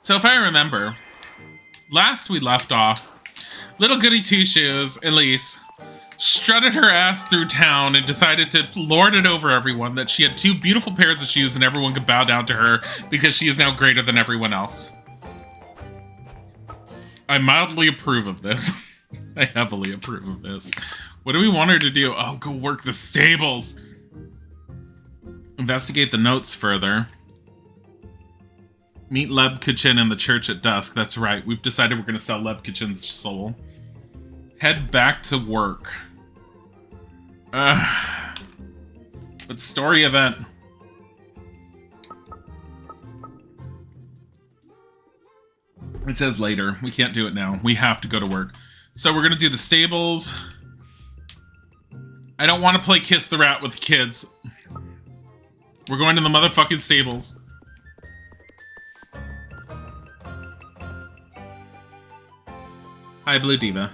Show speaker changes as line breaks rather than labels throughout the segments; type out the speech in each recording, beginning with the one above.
So if I remember, last we left off, little Goody Two-Shoes, Elise, strutted her ass through town and decided to lord it over everyone that she had 2 beautiful pairs of shoes and everyone could bow down to her because she is now greater than everyone else. I mildly approve of this. I heavily approve of this. What do we want her to do? Oh, go work the stables. Investigate the notes further. Meet Leb Kachin in the church at dusk. That's right. We've decided we're going to sell Leb Kachin's soul. Head back to work. But story event. It says later. We can't do it now. We have to go to work. So we're going to do the stables. I don't want to play Kiss the Rat with the kids. We're going to the motherfucking stables. Hi, Blue Diva.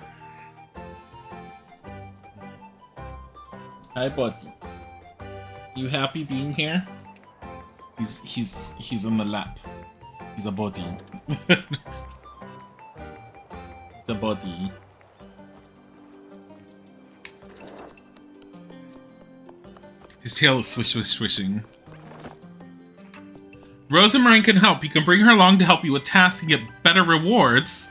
Hi, buddy. You happy being here? He's in the lap. He's a body. The body. His tail is swish, swish, swishing. Rose and Marine can help. You can bring her along to help you with tasks and get better rewards.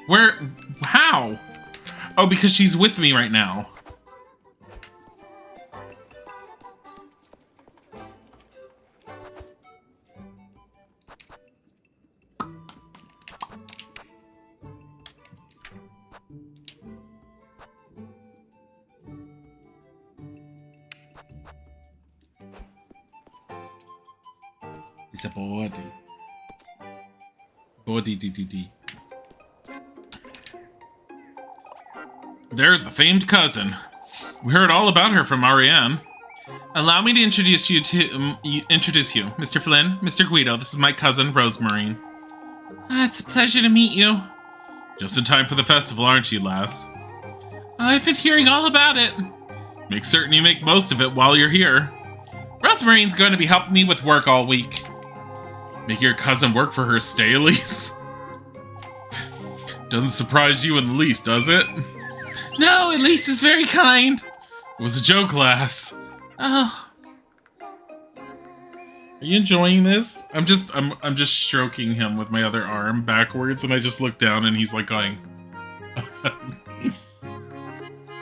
Where? How? Oh, because she's with me right now. It's a body. Body, d. There's the famed cousin. We heard all about her from Ariane. Allow me to introduce you, Mr. Flynn, Mr. Guido. This is my cousin, Rosemary. It's a pleasure to meet you. Just in time for the festival, aren't you, lass? I've been hearing all about it. Make certain you make most of it while you're here. Rosemary's going to be helping me with work all week. Make your cousin work for her stay, Elise? Doesn't surprise you in the least, does it? No, Elise is very kind. It was a joke, lass. Oh. Are you enjoying this? I'm just stroking him with my other arm backwards, and I just look down and he's like going.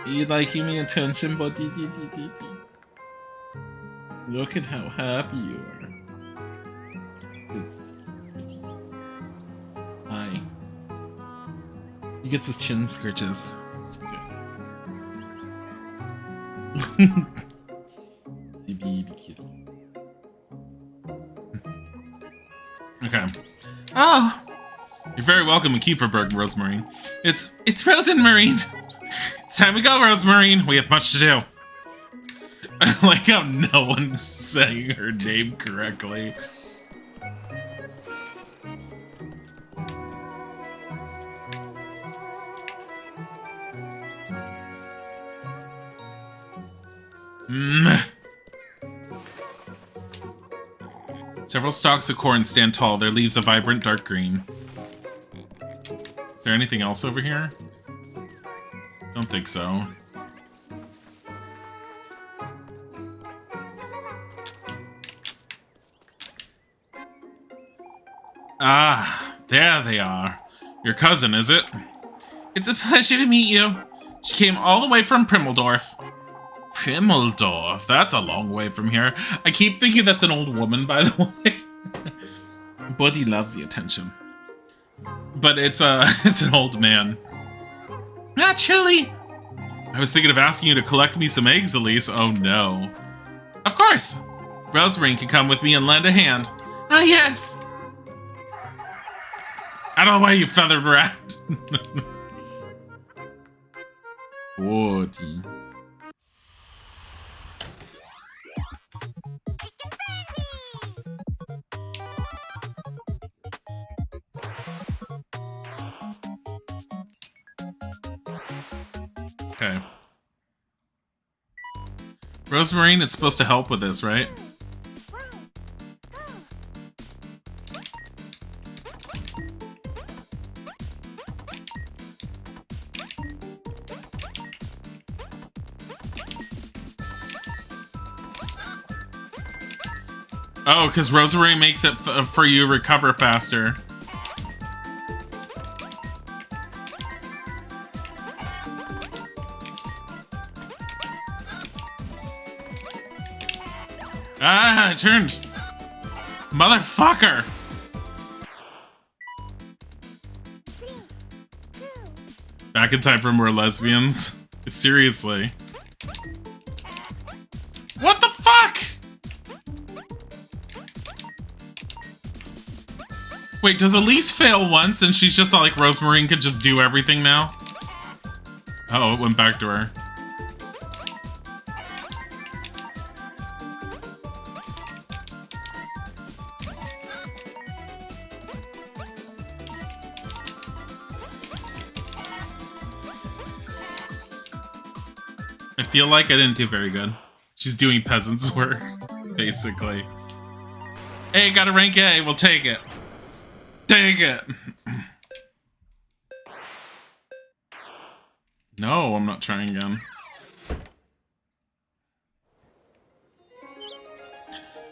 You like giving me attention, buddy? Look at how happy you are. Hi. He gets his chin scratches. The baby kitty. Okay. Oh, you're very welcome to Kieferberg, Rosemarine. It's Rosemarine. It's time we go, Rosemarine. We have much to do. I like how no one's saying her name correctly. Several stalks of corn stand tall, their leaves a vibrant dark green. Is there anything else over here? Don't think so. Ah, there they are. Your cousin, is it? It's a pleasure to meet you. She came all the way from Primmeldorf. Primmeldorf? That's a long way from here. I keep thinking that's an old woman, by the way. Buddy loves the attention. But it's an old man. Naturally. I was thinking of asking you to collect me some eggs, Elise. Oh no. Of course. Rosemary can come with me and lend a hand. Ah, yes. Out of the way, you feathered rat. Woody. Okay. Rosemarine is supposed to help with this, right? Oh, because Rosemary makes it for you recover faster. Ah, I turned. Motherfucker. Back in time for more lesbians. Seriously. What the fuck? Wait, does Elise fail once and she's just like Rosemary could just do everything now? Oh, it went back to her. I feel like I didn't do very good. She's doing peasant's work, basically. Hey, got a rank A, we'll take it. Take it! No, I'm not trying again.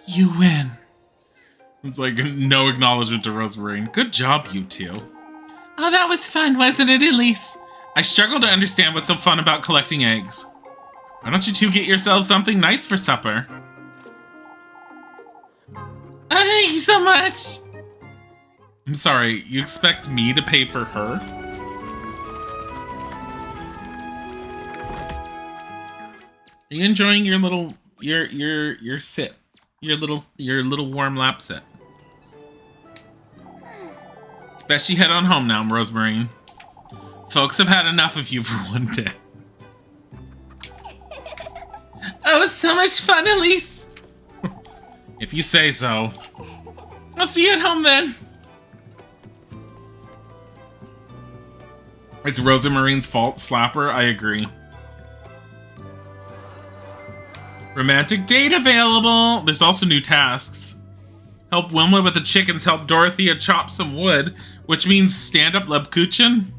You win. It's like no acknowledgement to Rosemary. Good job, you two. Oh, that was fun, wasn't it, Elise? I struggle to understand what's so fun about collecting eggs. Why don't you two get yourselves something nice for supper? Oh, thank you so much! I'm sorry, you expect me to pay for her? Are you enjoying your little your sit? Your little warm lap sit? It's best you head on home now, Rosemary. Folks have had enough of you for one day. Oh, it was so much fun, Elise! If you say so. I'll see you at home then. It's Rosamarine's fault, Slapper. I agree. Romantic date available. There's also new tasks. Help Wilma with the chickens. Help Dorothea chop some wood, which means stand up Lebkuchen.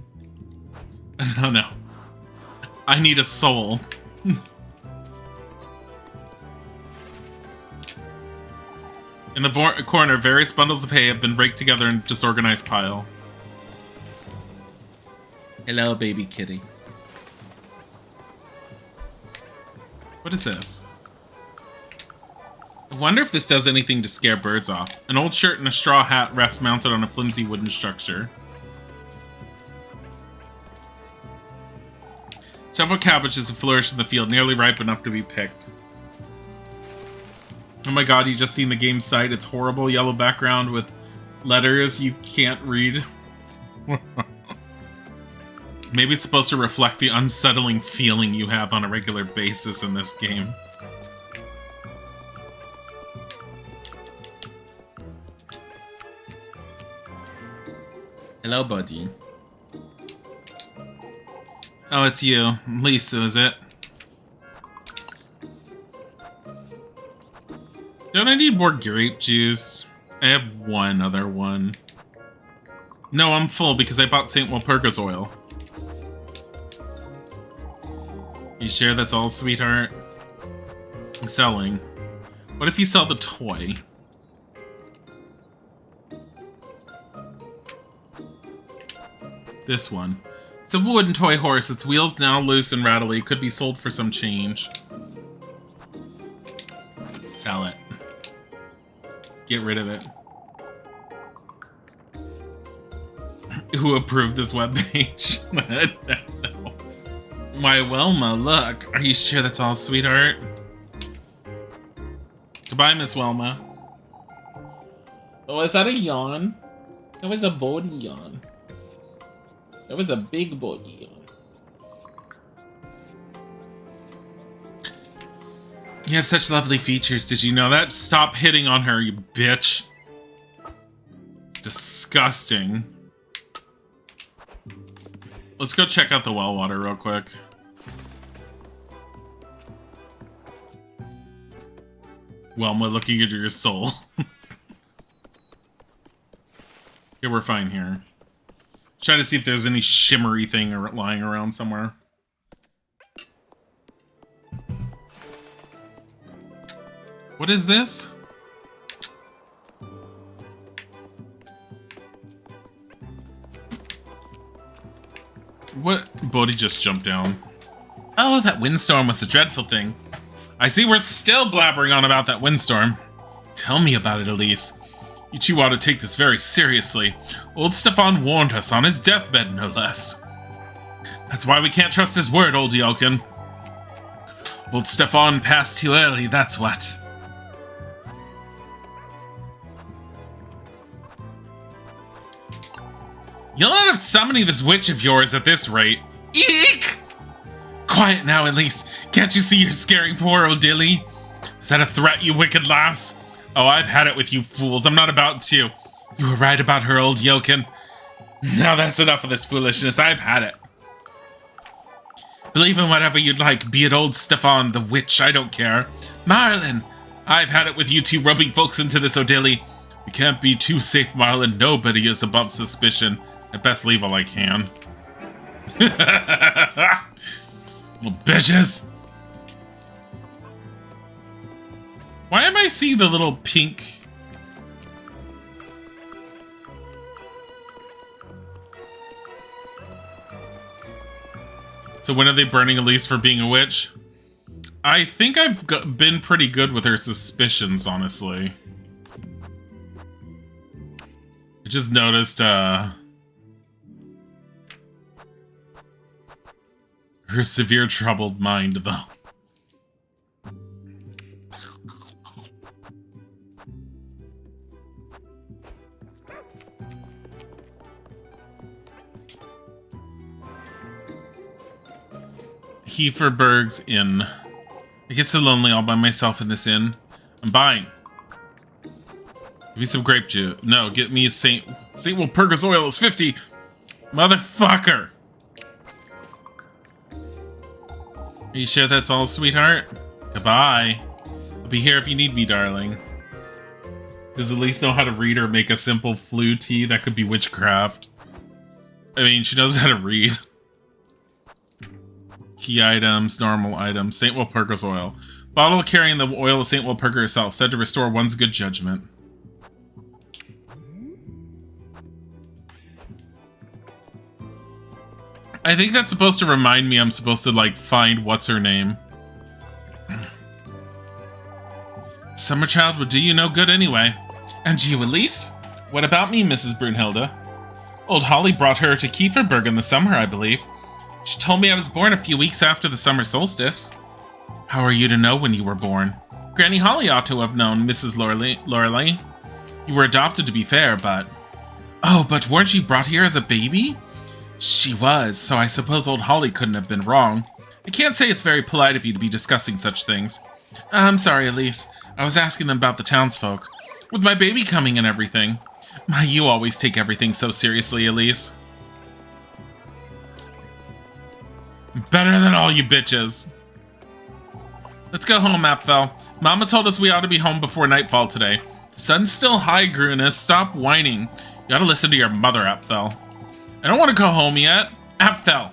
No, no. I need a soul. In the corner, various bundles of hay have been raked together in a disorganized pile. Hello, baby kitty. What is this? I wonder if this does anything to scare birds off. An old shirt and a straw hat rest mounted on a flimsy wooden structure. Several cabbages have flourished in the field, nearly ripe enough to be picked. Oh my god, you just seen the game site. It's horrible. Yellow background with letters you can't read. Maybe it's supposed to reflect the unsettling feeling you have on a regular basis in this game. Hello, buddy. Oh, it's you. Lisa, is it? Don't I need more grape juice? I have one other one. No, I'm full because I bought St. Walpurgis oil. You sure that's all, sweetheart? I'm selling. What if you sell the toy? This one. It's a wooden toy horse. Its wheels now loose and rattly. Could be sold for some change. Sell it. Just get rid of it. Who approved this webpage? No. Why, Wilma, look. Are you sure that's all, sweetheart? Goodbye, Miss Wilma. Oh, is that a yawn? That was a body yawn. That was a big body yawn. You have such lovely features. Did you know that? Stop hitting on her, you bitch. It's disgusting. Let's go check out the well water real quick. Wilma looking into your soul. Yeah, we're fine here. Try to see if there's any shimmery thing lying around somewhere. What is this? What? Bodhi just jumped down. Oh, that windstorm was a dreadful thing. I see we're still blabbering on about that windstorm. Tell me about it, Elise. You two ought to take this very seriously. Old Stefan warned us on his deathbed, no less. That's why we can't trust his word, old Yoken. Old Stefan passed too early, that's what. You'll end up summoning this witch of yours at this rate. Eek! Quiet now, Elise. Can't you see you're scaring poor old Dilly? Is that a threat, you wicked lass? Oh, I've had it with you fools. I'm not about to. You were right about her, old Yoken. Now that's enough of this foolishness. I've had it. Believe in whatever you'd like, be it old Stefan, the witch, I don't care. Marlin, I've had it with you two roping folks into this, O'Dilly. We can't be too safe, Marlin. Nobody is above suspicion. I'd best leave while I can. Little bitches. Why am I seeing the little pink... So when are they burning Elise for being a witch? I think I've been pretty good with her suspicions, honestly. I just noticed, her severe troubled mind, though. Heiferberg's Inn. I get so lonely all by myself in this inn. I'm buying. Give me some grape juice. No, get me a St. Walpurgis oil is 50. Motherfucker. Are you sure that's all, sweetheart? Goodbye. I'll be here if you need me, darling. Does Elise know how to read or make a simple flu tea? That could be witchcraft. I mean, she knows how to read. Key items, normal items, St. Walpurgis oil. Bottle carrying the oil of St. Walpurga herself, said to restore one's good judgment. I think that's supposed to remind me I'm supposed to, like, find what's-her-name. Summer child would do you no good anyway. And you, Elise? What about me, Mrs. Brunhilde? Old Holly brought her to Kieferberg in the summer, I believe. She told me I was born a few weeks after the summer solstice. How are you to know when you were born? Granny Holly ought to have known, Mrs. Lorelei. You were adopted, to be fair, but... Oh, but weren't you brought here as a baby? She was, so I suppose old Holly couldn't have been wrong. I can't say it's very polite of you to be discussing such things. I'm sorry, Elise. I was asking them about the townsfolk. With my baby coming and everything. My, you always take everything so seriously, Elise. Better than all you bitches. Let's go home, Apfel. Mama told us we ought to be home before nightfall today. The sun's still high, Grunus. Stop whining. You ought to listen to your mother, Apfel. I don't want to go home yet. Apfel.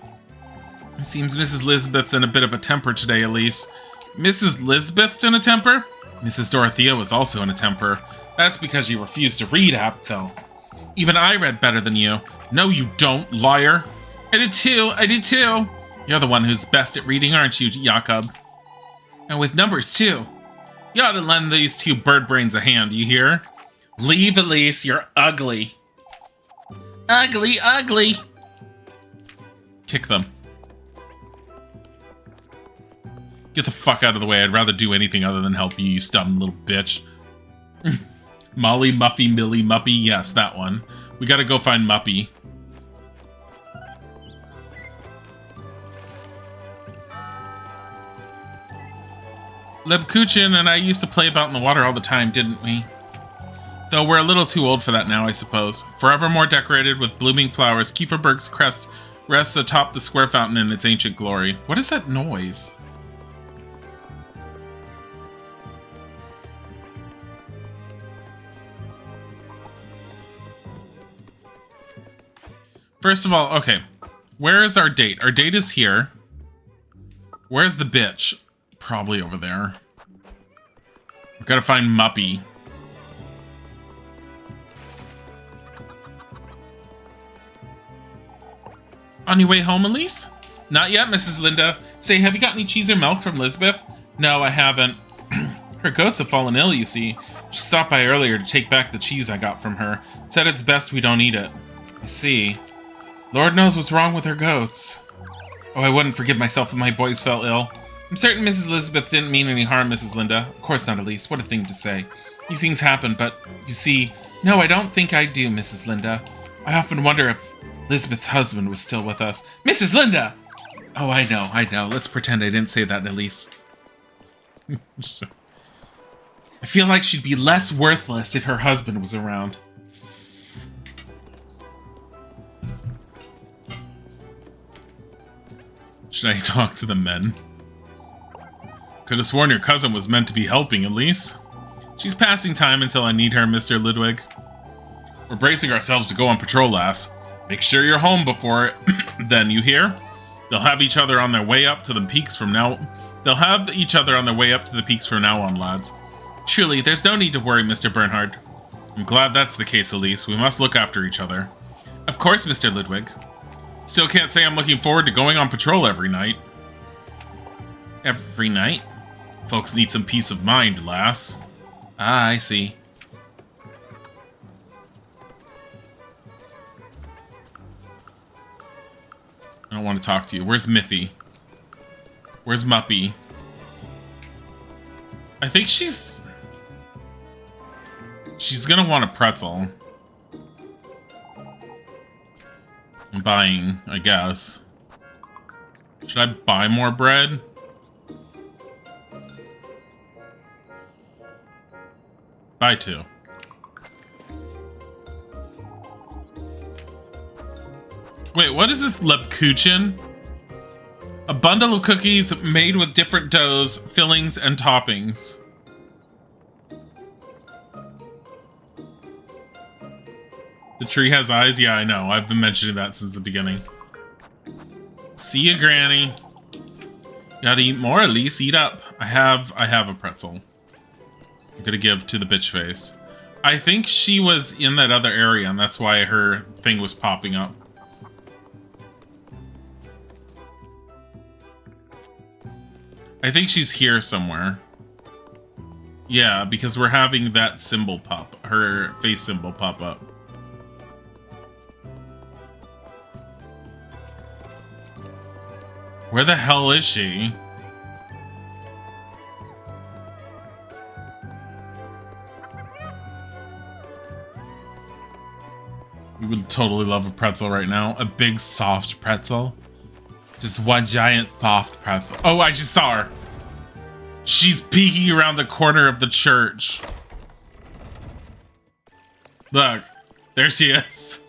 It seems Mrs. Lisbeth's in a bit of a temper today, Elise. Mrs. Lisbeth's in a temper? Mrs. Dorothea was also in a temper. That's because you refused to read, Apfel. Even I read better than you. No, you don't, liar. I did too. I did too. You're the one who's best at reading, aren't you, Jakob? And with numbers, too. You ought to lend these two bird brains a hand, you hear? Leave, Elise, you're ugly. Ugly, ugly. Kick them. Get the fuck out of the way. I'd rather do anything other than help you, you stubborn little bitch. Molly, Muffy, Millie, Muppy. Yes, that one. We gotta go find Muppy. Lebkuchen and I used to play about in the water all the time, didn't we? Though we're a little too old for that now, I suppose. Forevermore decorated with blooming flowers, Kieferberg's crest rests atop the square fountain in its ancient glory. What is that noise? First of all, okay. Where is our date? Our date is here. Where's the bitch? Probably over there. We've got to find Muppy. On your way home, Elise? Not yet, Mrs. Linda. Say, have you got any cheese or milk from Lisbeth? No, I haven't. Her goats have fallen ill, you see. She stopped by earlier to take back the cheese I got from her. Said it's best we don't eat it. I see. Lord knows what's wrong with her goats. Oh, I wouldn't forgive myself if my boys fell ill. I'm certain Mrs. Elizabeth didn't mean any harm, Mrs. Linda. Of course not, Elise. What a thing to say. These things happen, but, you see... No, I don't think I do, Mrs. Linda. I often wonder if Elizabeth's husband was still with us. Mrs. Linda! Oh, I know. Let's pretend I didn't say that, Elise. I feel like she'd be less worthless if her husband was around. Should I talk to the men? Could have sworn your cousin was meant to be helping, Elise. She's passing time until I need her, Mr. Ludwig. We're bracing ourselves to go on patrol, lass. Make sure you're home before then, you hear? They'll have each other on their way up to the peaks from now... They'll have each other on their way up to the peaks from now on, lads. Truly, there's no need to worry, Mr. Bernhard. I'm glad that's the case, Elise. We must look after each other. Of course, Mr. Ludwig. Still can't say I'm looking forward to going on patrol every night. Every night? Folks need some peace of mind, lass. Ah, I see. I don't want to talk to you. Where's Miffy? Where's Muppy? I think she's gonna want a pretzel. I'm buying, I guess. Should I buy more bread? Buy 2. Wait, what is this Lebkuchen? A bundle of cookies made with different doughs, fillings, and toppings. The tree has eyes? Yeah, I know. I've been mentioning that since the beginning. See ya, Granny. Gotta eat more, Elise. Eat up. I have a pretzel. I'm gonna give to the bitch face. I think she was in that other area, and that's why her thing was popping up. I think she's here somewhere. Yeah, because we're having that symbol pop, her face symbol pop up. Where the hell is she? We would totally love a pretzel right now. A big soft pretzel. Just one giant soft pretzel. Oh, I just saw her. She's peeking around the corner of the church. Look, there she is.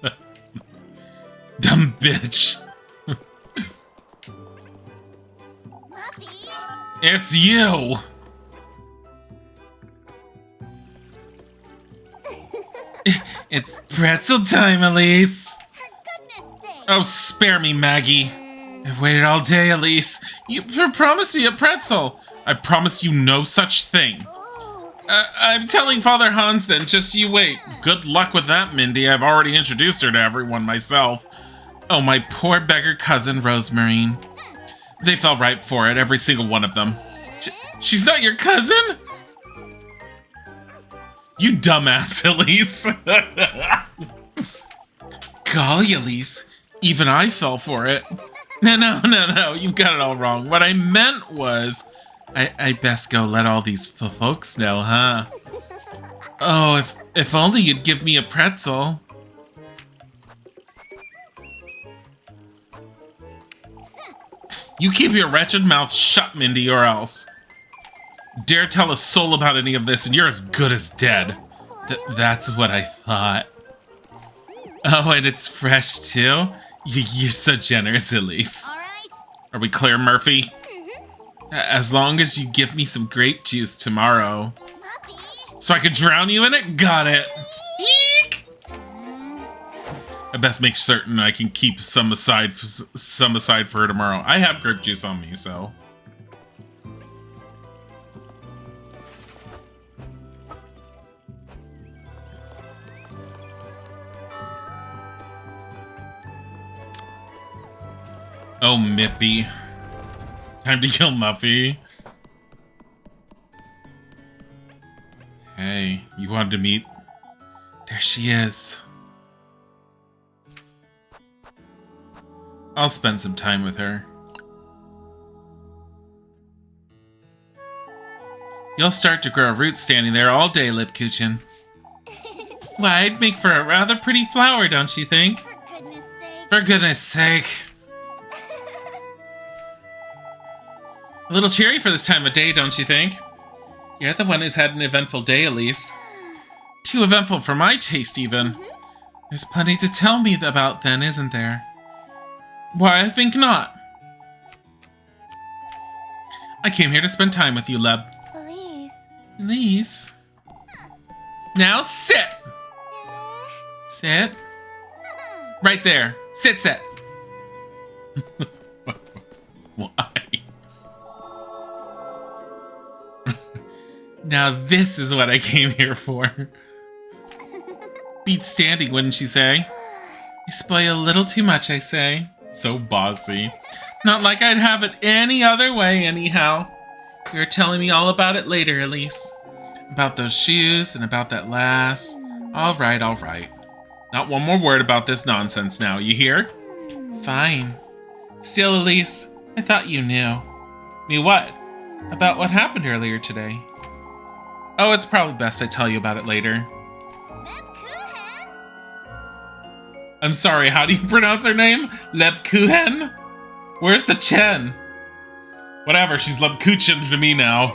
Dumb bitch. It's you. It's pretzel time, Elise. Oh, spare me, Maggie. I've waited all day, Elise. You promised me a pretzel. I promise you no such thing. I'm telling Father Hans then, just you wait. Good luck with that, Mindy. I've already introduced her to everyone myself. Oh, my poor beggar cousin, Rosemarine. They fell right for it, every single one of them. She's not your cousin? You dumbass, Elise. Golly, Elise. Even I fell for it. No. You've got it all wrong. What I meant was... I best go let all these folks know, huh? Oh, if only you'd give me a pretzel. You keep your wretched mouth shut, Mindy, or else. Dare tell a soul about any of this, and you're as good as dead. That's what I thought. Oh, and it's fresh, too? You're so generous, Elise.
All right.
Are we clear, Murphy? As long as you give me some grape juice tomorrow.
Muppy.
So I could drown you in it? Got it. Eek! I best make certain I can keep some aside for her tomorrow. I have grape juice on me, so... Oh, Mippy. Time to kill Muffy. Hey, you wanted to meet? There she is. I'll spend some time with her. You'll start to grow roots standing there all day, Lipkuchen. Why, I'd make for a rather pretty flower, don't you think?
For goodness sake.
For goodness sake. A little cheery for this time of day, don't you think? You're the one who's had an eventful day, Elise. Too eventful for my taste, even. There's plenty to tell me about then, isn't there? Why, I think not. I came here to spend time with you, Leb.
Elise.
Elise? Now sit! Sit. Right there. Sit. Why? Now this is what I came here for. Beats standing, wouldn't you say? You spoil a little too much, I say. So bossy. Not like I'd have it any other way, anyhow. You're telling me all about it later, Elise. About those shoes and about that lass. All right. Not one more word about this nonsense now, you hear? Fine. Still, Elise, I thought you knew. Knew what? About what happened earlier today. Oh, it's probably best I tell you about it later. I'm sorry, how do you pronounce her name? Lebkuchen? Where's the Chen? Whatever, she's Lebkuchen to me now.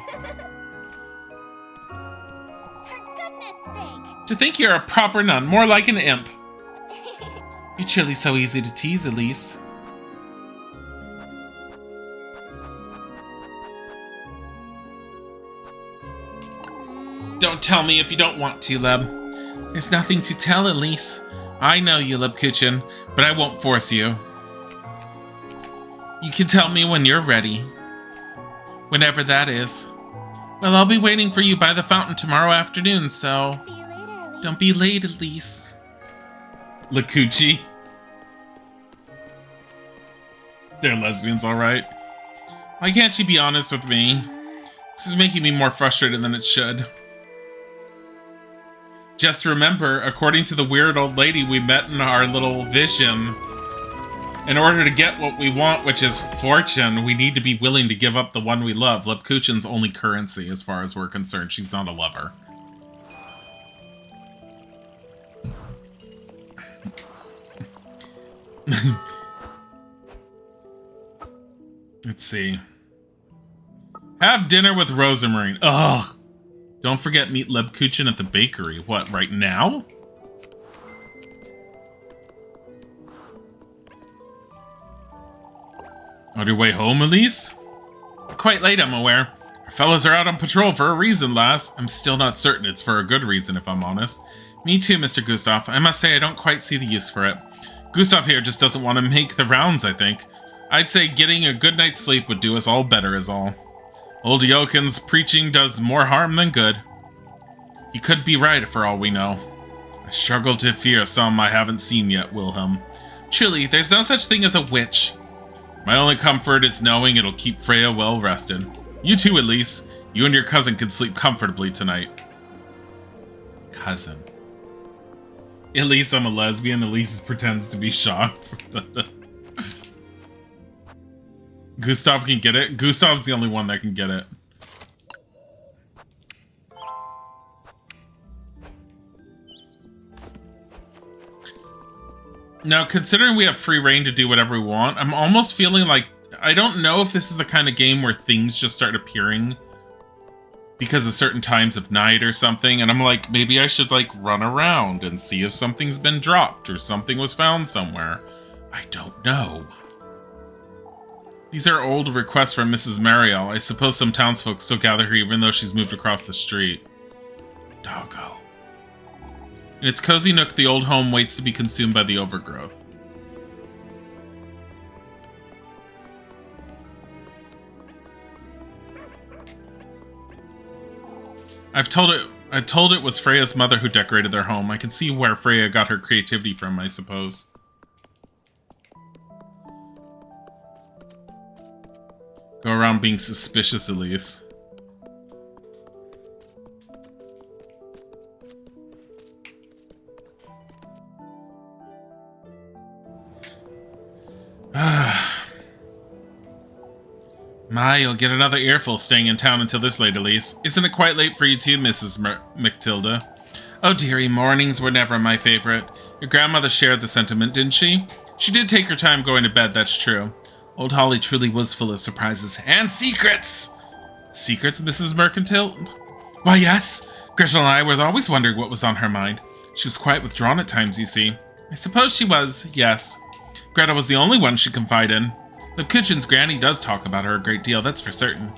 For goodness sake.
To think you're a proper nun, more like an imp. You're truly so easy to tease, Elise. Don't tell me if you don't want to, Leb. There's nothing to tell, Elise. I know you, Lebkuchen, but I won't force you. You can tell me when you're ready. Whenever that is. Well, I'll be waiting for you by the fountain tomorrow afternoon, so...
See you later, Elise.
Don't be late, Elise. Lakuchi. They're lesbians, alright. Why can't she be honest with me? This is making me more frustrated than it should. Just remember, according to the weird old lady we met in our little vision, in order to get what we want, which is fortune, we need to be willing to give up the one we love. Lepkuchen's only currency, as far as we're concerned. She's not a lover. Let's see. Have dinner with Rosamarine. Ugh. Don't forget meet Lebkuchen at the bakery. What, right now? On your way home, Elise? Quite late, I'm aware. Our fellows are out on patrol for a reason, lass. I'm still not certain it's for a good reason, if I'm honest. Me too, Mr. Gustav. I must say I don't quite see the use for it. Gustav here just doesn't want to make the rounds, I think. I'd say getting a good night's sleep would do us all better is all. Old Jokin's preaching does more harm than good. He could be right for all we know. I struggle to fear some I haven't seen yet, Wilhelm. Truly, there's no such thing as a witch. My only comfort is knowing it'll keep Freya well rested. You too, Elise. You and your cousin can sleep comfortably tonight. Cousin. Elise, I'm a lesbian. Elise pretends to be shocked. Gustav can get it. Gustav's the only one that can get it. Now, considering we have free reign to do whatever we want, I'm almost feeling like... I don't know if this is the kind of game where things just start appearing because of certain times of night or something, and I'm like, maybe I should, like, run around and see if something's been dropped or something was found somewhere. I don't know. These are old requests from Mrs. Mariel. I suppose some townsfolk still gather here even though she's moved across the street. Doggo. In its cozy nook, the old home waits to be consumed by the overgrowth. I told it was Freya's mother who decorated their home. I can see where Freya got her creativity from, I suppose. Go around being suspicious, at least. My, you'll get another earful staying in town until this late, Elise. Isn't it quite late for you too, Mrs. Matilda? Oh, dearie, mornings were never my favorite. Your grandmother shared the sentiment, didn't she? She did take her time going to bed, that's true. Old Holly truly was full of surprises and secrets! Secrets, Mrs. Mercantile? Why, yes. Gretel and I was always wondering what was on her mind. She was quite withdrawn at times, you see. I suppose she was, yes. Gretel was the only one she confided in. Lipkitchen's granny does talk about her a great deal, that's for certain.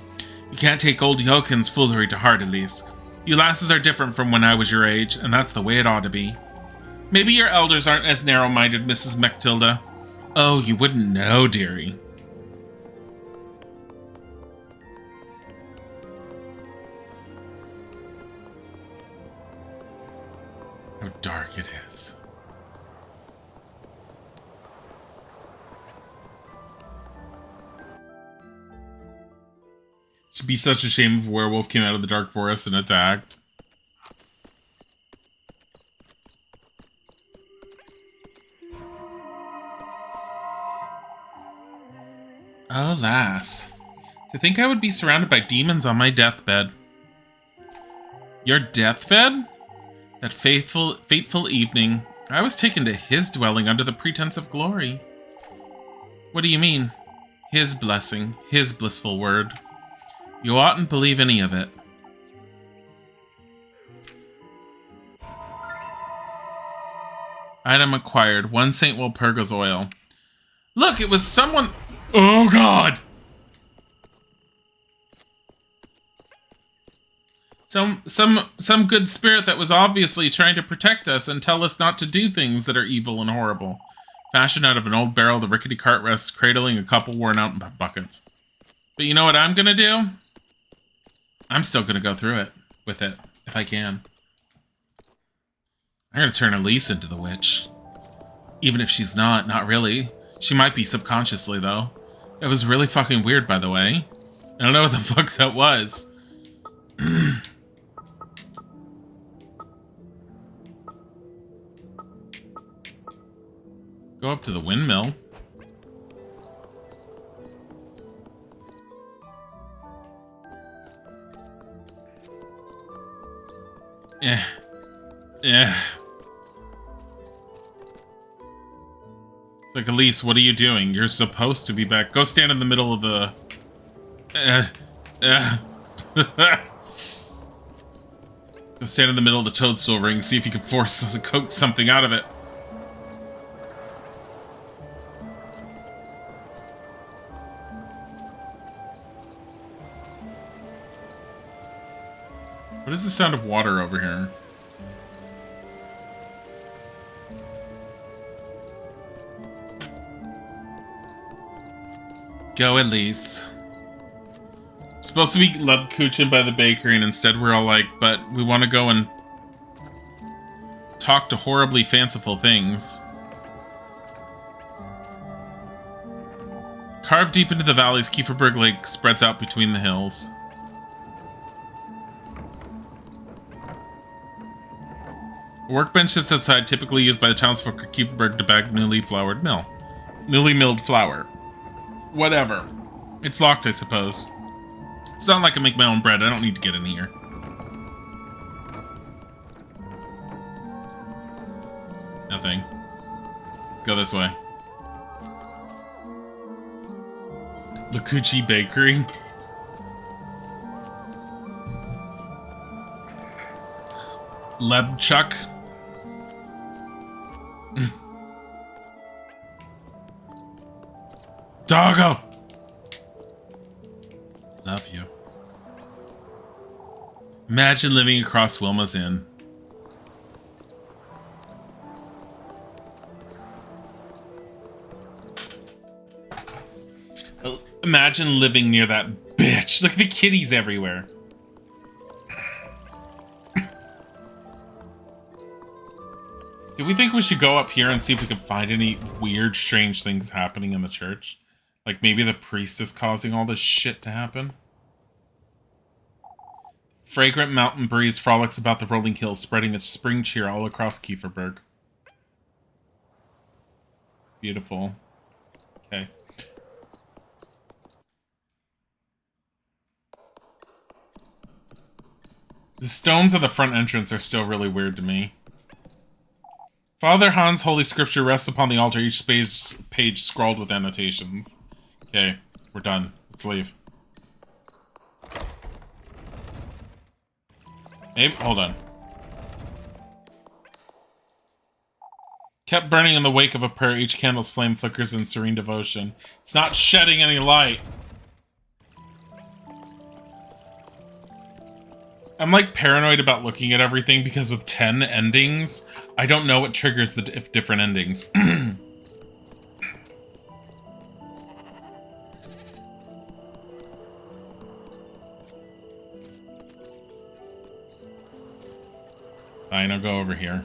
You can't take old Jokin's foolery to heart, Elise. You lasses are different from when I was your age, and that's the way it ought to be. Maybe your elders aren't as narrow-minded, Mrs. Matilda. Oh, you wouldn't know, dearie. How dark it is. It'd be such a shame if a werewolf came out of the dark forest and attacked. Oh, lass. To think I would be surrounded by demons on my deathbed. Your deathbed? That fateful evening, I was taken to his dwelling under the pretense of glory. What do you mean? His blessing, his blissful word. You oughtn't believe any of it. Item acquired. 1 St. Walpurga's oil. Look, it was someone... Oh, God! Some good spirit that was obviously trying to protect us and tell us not to do things that are evil and horrible. Fashioned out of an old barrel, the rickety cart rests cradling a couple worn-out buckets. But you know what I'm gonna do? I'm still gonna go through it with it, if I can. I'm gonna turn Elise into the witch. Even if she's not really. She might be subconsciously, though. It was really fucking weird, by the way. I don't know what the fuck that was. Go up to the windmill. Yeah. It's like, Elise, what are you doing? You're supposed to be back. Go stand in the middle of the... Go stand in the middle of the toadstool ring, see if you can coax something out of it. What is the sound of water over here? Go, Elise. Supposed to be Lebkuchen by the bakery, and instead we're all like, but we want to go and talk to horribly fanciful things. Carved deep into the valleys, Kieferberg Lake spreads out between the hills. A workbench sits outside, typically used by the townsfolk of Kieferberg to bag newly milled flour. Whatever. It's locked, I suppose. It's not like I make my own bread. I don't need to get in here. Nothing. Let's go this way. Lakuchi Bakery. Lebchuk. Doggo! Love you. Imagine living across Wilma's Inn. Imagine living near that bitch. Look at the kitties everywhere. Do we think we should go up here and see if we can find any weird, strange things happening in the church? Like, maybe the priest is causing all this shit to happen? Fragrant mountain breeze frolics about the rolling hills, spreading its spring cheer all across Kieferberg. It's beautiful. Okay. The stones of the front entrance are still really weird to me. Father Han's holy scripture rests upon the altar, each page scrawled with annotations. Okay, we're done. Let's leave. Maybe, hold on. Kept burning in the wake of a prayer, each candle's flame flickers in serene devotion. It's not shedding any light. I'm like paranoid about looking at everything because with 10 endings, I don't know what triggers the different endings. Fine, I'll go over here.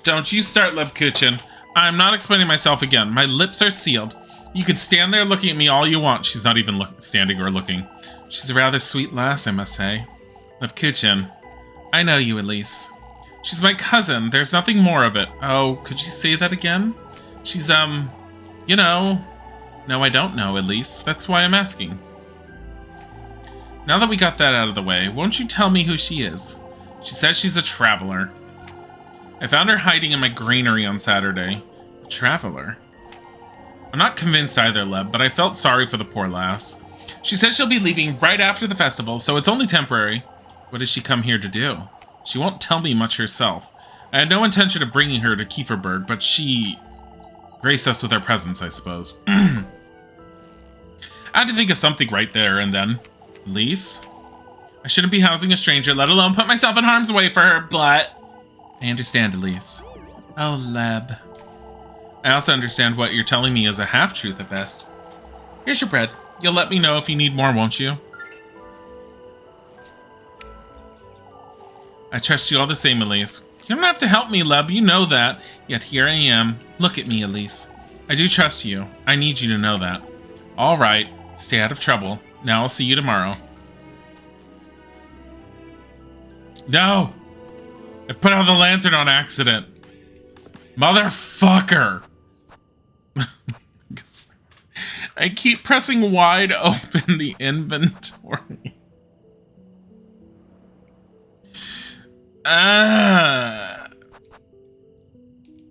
Don't you start, Lebkuchen. I'm not explaining myself again. My lips are sealed. You could stand there looking at me all you want. She's not even standing or looking. She's a rather sweet lass, I must say. Lebkuchen. I know you, Elise. She's my cousin. There's nothing more of it. Oh, could you say that again? She's, you know... No, I don't know, Elise. That's why I'm asking. Now that we got that out of the way, won't you tell me who she is? She says she's a traveler. I found her hiding in my granary on Saturday. A traveler? I'm not convinced either, Leb, but I felt sorry for the poor lass. She says she'll be leaving right after the festival, so it's only temporary. What does she come here to do? She won't tell me much herself. I had no intention of bringing her to Kieferberg, but she... graced us with her presence, I suppose. I had to think of something right there and then. Elise? I shouldn't be housing a stranger, let alone put myself in harm's way for her, but... I understand, Elise. Oh, Leb. I also understand what you're telling me is a half-truth at best. Here's your bread. You'll let me know if you need more, won't you? I trust you all the same, Elise. You don't have to help me, Leb, you know that. Yet here I am. Look at me, Elise. I do trust you. I need you to know that. All right. Stay out of trouble. Now I'll see you tomorrow. No! I put out the lantern on accident. Motherfucker! I keep pressing wide open the inventory.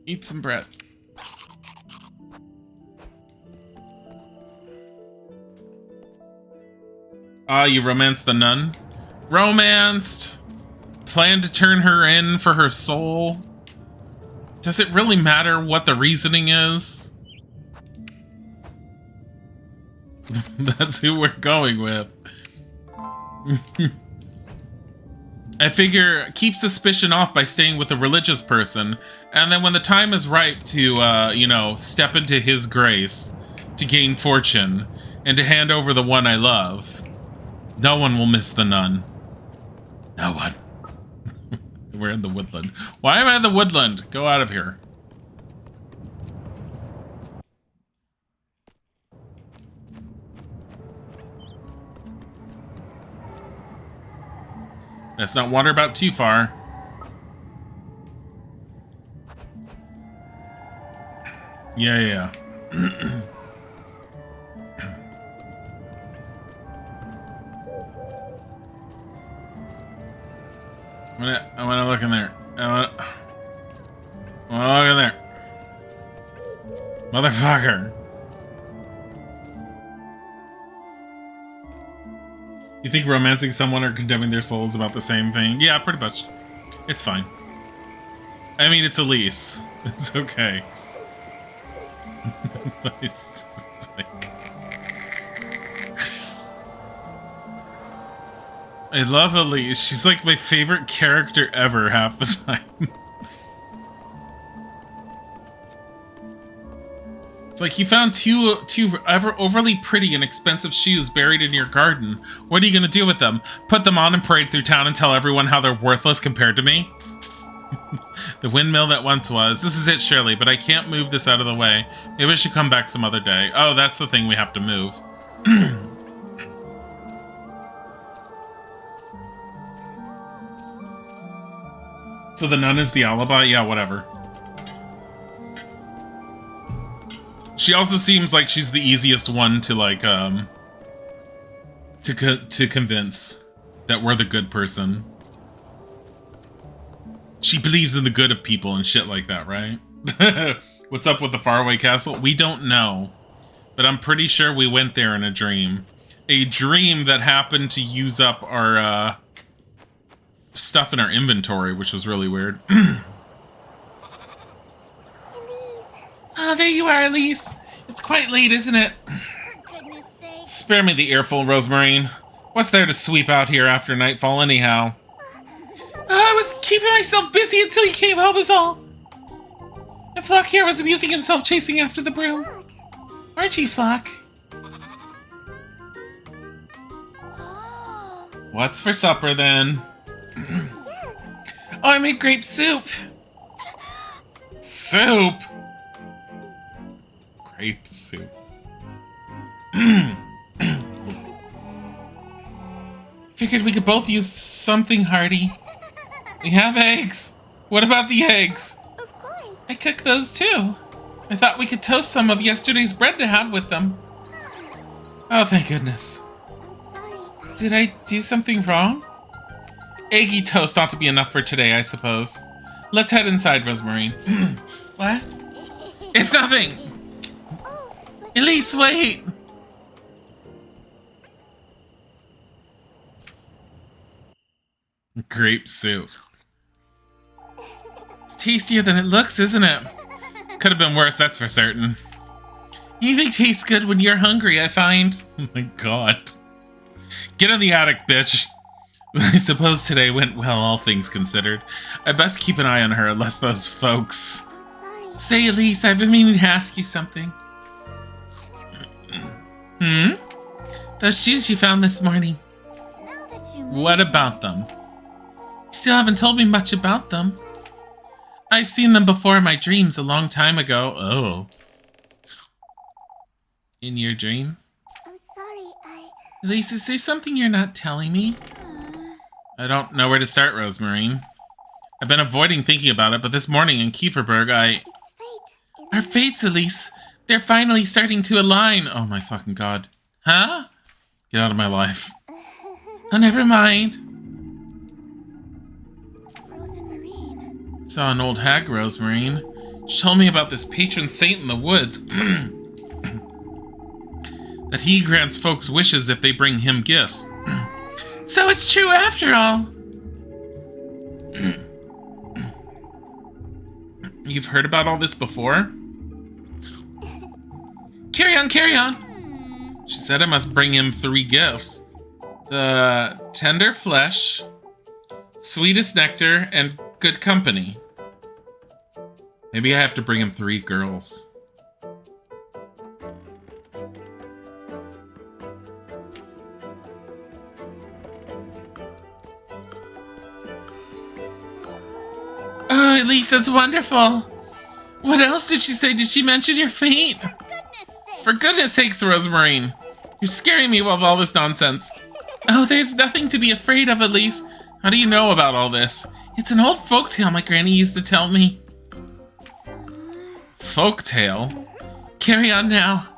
Eat some bread. Ah, you romanced the nun? Romanced? Plan to turn her in for her soul? Does it really matter what the reasoning is? That's who we're going with. I figure keep suspicion off by staying with a religious person, and then when the time is ripe to, you know, step into his grace, to gain fortune, and to hand over the one I love, no one will miss the nun. No one. We're in the woodland. Why am I in the woodland? Go out of here. Let's not wander about too far. Yeah. I wanna look in there. I wanna look in there. Motherfucker. You think romancing someone or condemning their soul is about the same thing? Yeah, pretty much. It's fine. I mean, it's Elise. It's okay. It's like... I love Elise. She's like my favorite character ever half the time. It's like you found two overly pretty and expensive shoes buried in your garden. What are you gonna do with them? Put them on and parade through town and tell everyone how they're worthless compared to me? The windmill that once was. This is it, surely, but I can't move this out of the way. Maybe I should come back some other day. Oh, that's the thing we have to move. So the nun is the alibi? Yeah, whatever. She also seems like she's the easiest one to, like, to convince that we're the good person. She believes in the good of people and shit like that, right? What's up with the faraway castle? We don't know. But I'm pretty sure we went there in a dream. A dream that happened to use up our, stuff in our inventory, which was really weird. Oh, there you are, Elise. It's quite late, isn't it?
For goodness sake.
Spare me the earful, Rosemarine. What's there to sweep out here after nightfall, anyhow? I was keeping myself busy until you came home, is all. And Flock here was amusing himself chasing after the broom. Aren't you, Flock?
Oh.
What's for supper, then? Oh, I made grape soup. Soup? Grape soup. Figured we could both use something hearty. We have eggs. What about the eggs?
Of course.
I cooked those too. I thought we could toast some of yesterday's bread to have with them. Oh, thank goodness.
I'm sorry.
Did I do something wrong? Eggy toast ought to be enough for today, I suppose. Let's head inside, Rosemarine. What? It's nothing! Elise, wait! Grape soup. It's tastier than it looks, isn't it? Could have been worse, that's for certain. Anything tastes good when you're hungry, I find. Oh my god. Get in the attic, bitch. I suppose today went well, all things considered. I best keep an eye on her, unless those folks...
I'm sorry.
Say, Elise, I've been meaning to ask you something. Those shoes you found this morning.
Now that you
What
mention
about them? You still haven't told me much about them. I've seen them before in my dreams a long time ago. Oh. In your dreams?
I'm sorry,
Elise, is there something you're not telling me? I don't know where to start, Rosemarine. I've been avoiding thinking about it, but this morning in Kieferberg,
It's fate.
Our fates, Elise. They're finally starting to align. Oh my fucking god. Huh? Get out of my life. Oh, never mind.
Rosemarine.
Saw an old hag, Rosemarine. She told me about this patron saint in the woods. That he grants folks wishes if they bring him gifts. So it's true after all. You've heard about all this before? Carry on, carry on. She said I must bring him 3 gifts. The tender flesh, sweetest nectar, and good company. Maybe I have to bring him 3 girls. Oh, Elise, that's wonderful. What else did she say? Did she mention your fate?
For goodness sake.
For goodness sakes, Rosemarine. You're scaring me with all this nonsense. Oh, there's nothing to be afraid of, Elise. How do you know about all this? It's an old folktale my granny used to tell me. Folktale? Carry on now.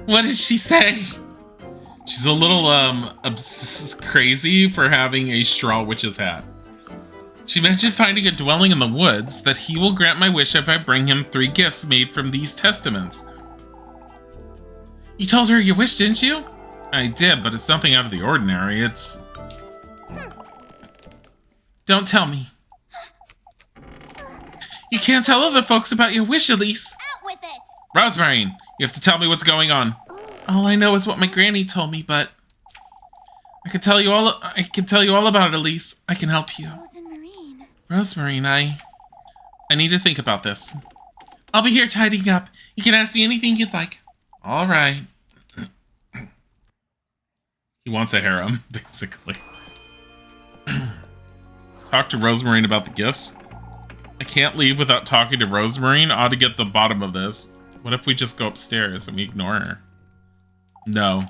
What did she say? She's a little, crazy for having a straw witch's hat. She mentioned finding a dwelling in the woods, that he will grant my wish if I bring him 3 gifts made from these testaments. You told her your wish, didn't you? I did, but it's nothing out of the ordinary. It's... Don't tell me. You can't tell other folks about your wish, Elise.
Out with it.
Rosemarine, you have to tell me what's going on. All I know is what my granny told me, but... I can tell you all about it, Elise. I can help you.
Rosemarine.
Rosemarine, I need to think about this. I'll be here tidying up. You can ask me anything you'd like. All right. He wants a harem, basically. Talk to Rosemarine about the gifts. I can't leave without talking to Rosemarine. I ought to get the bottom of this. What if we just go upstairs and we ignore her? No.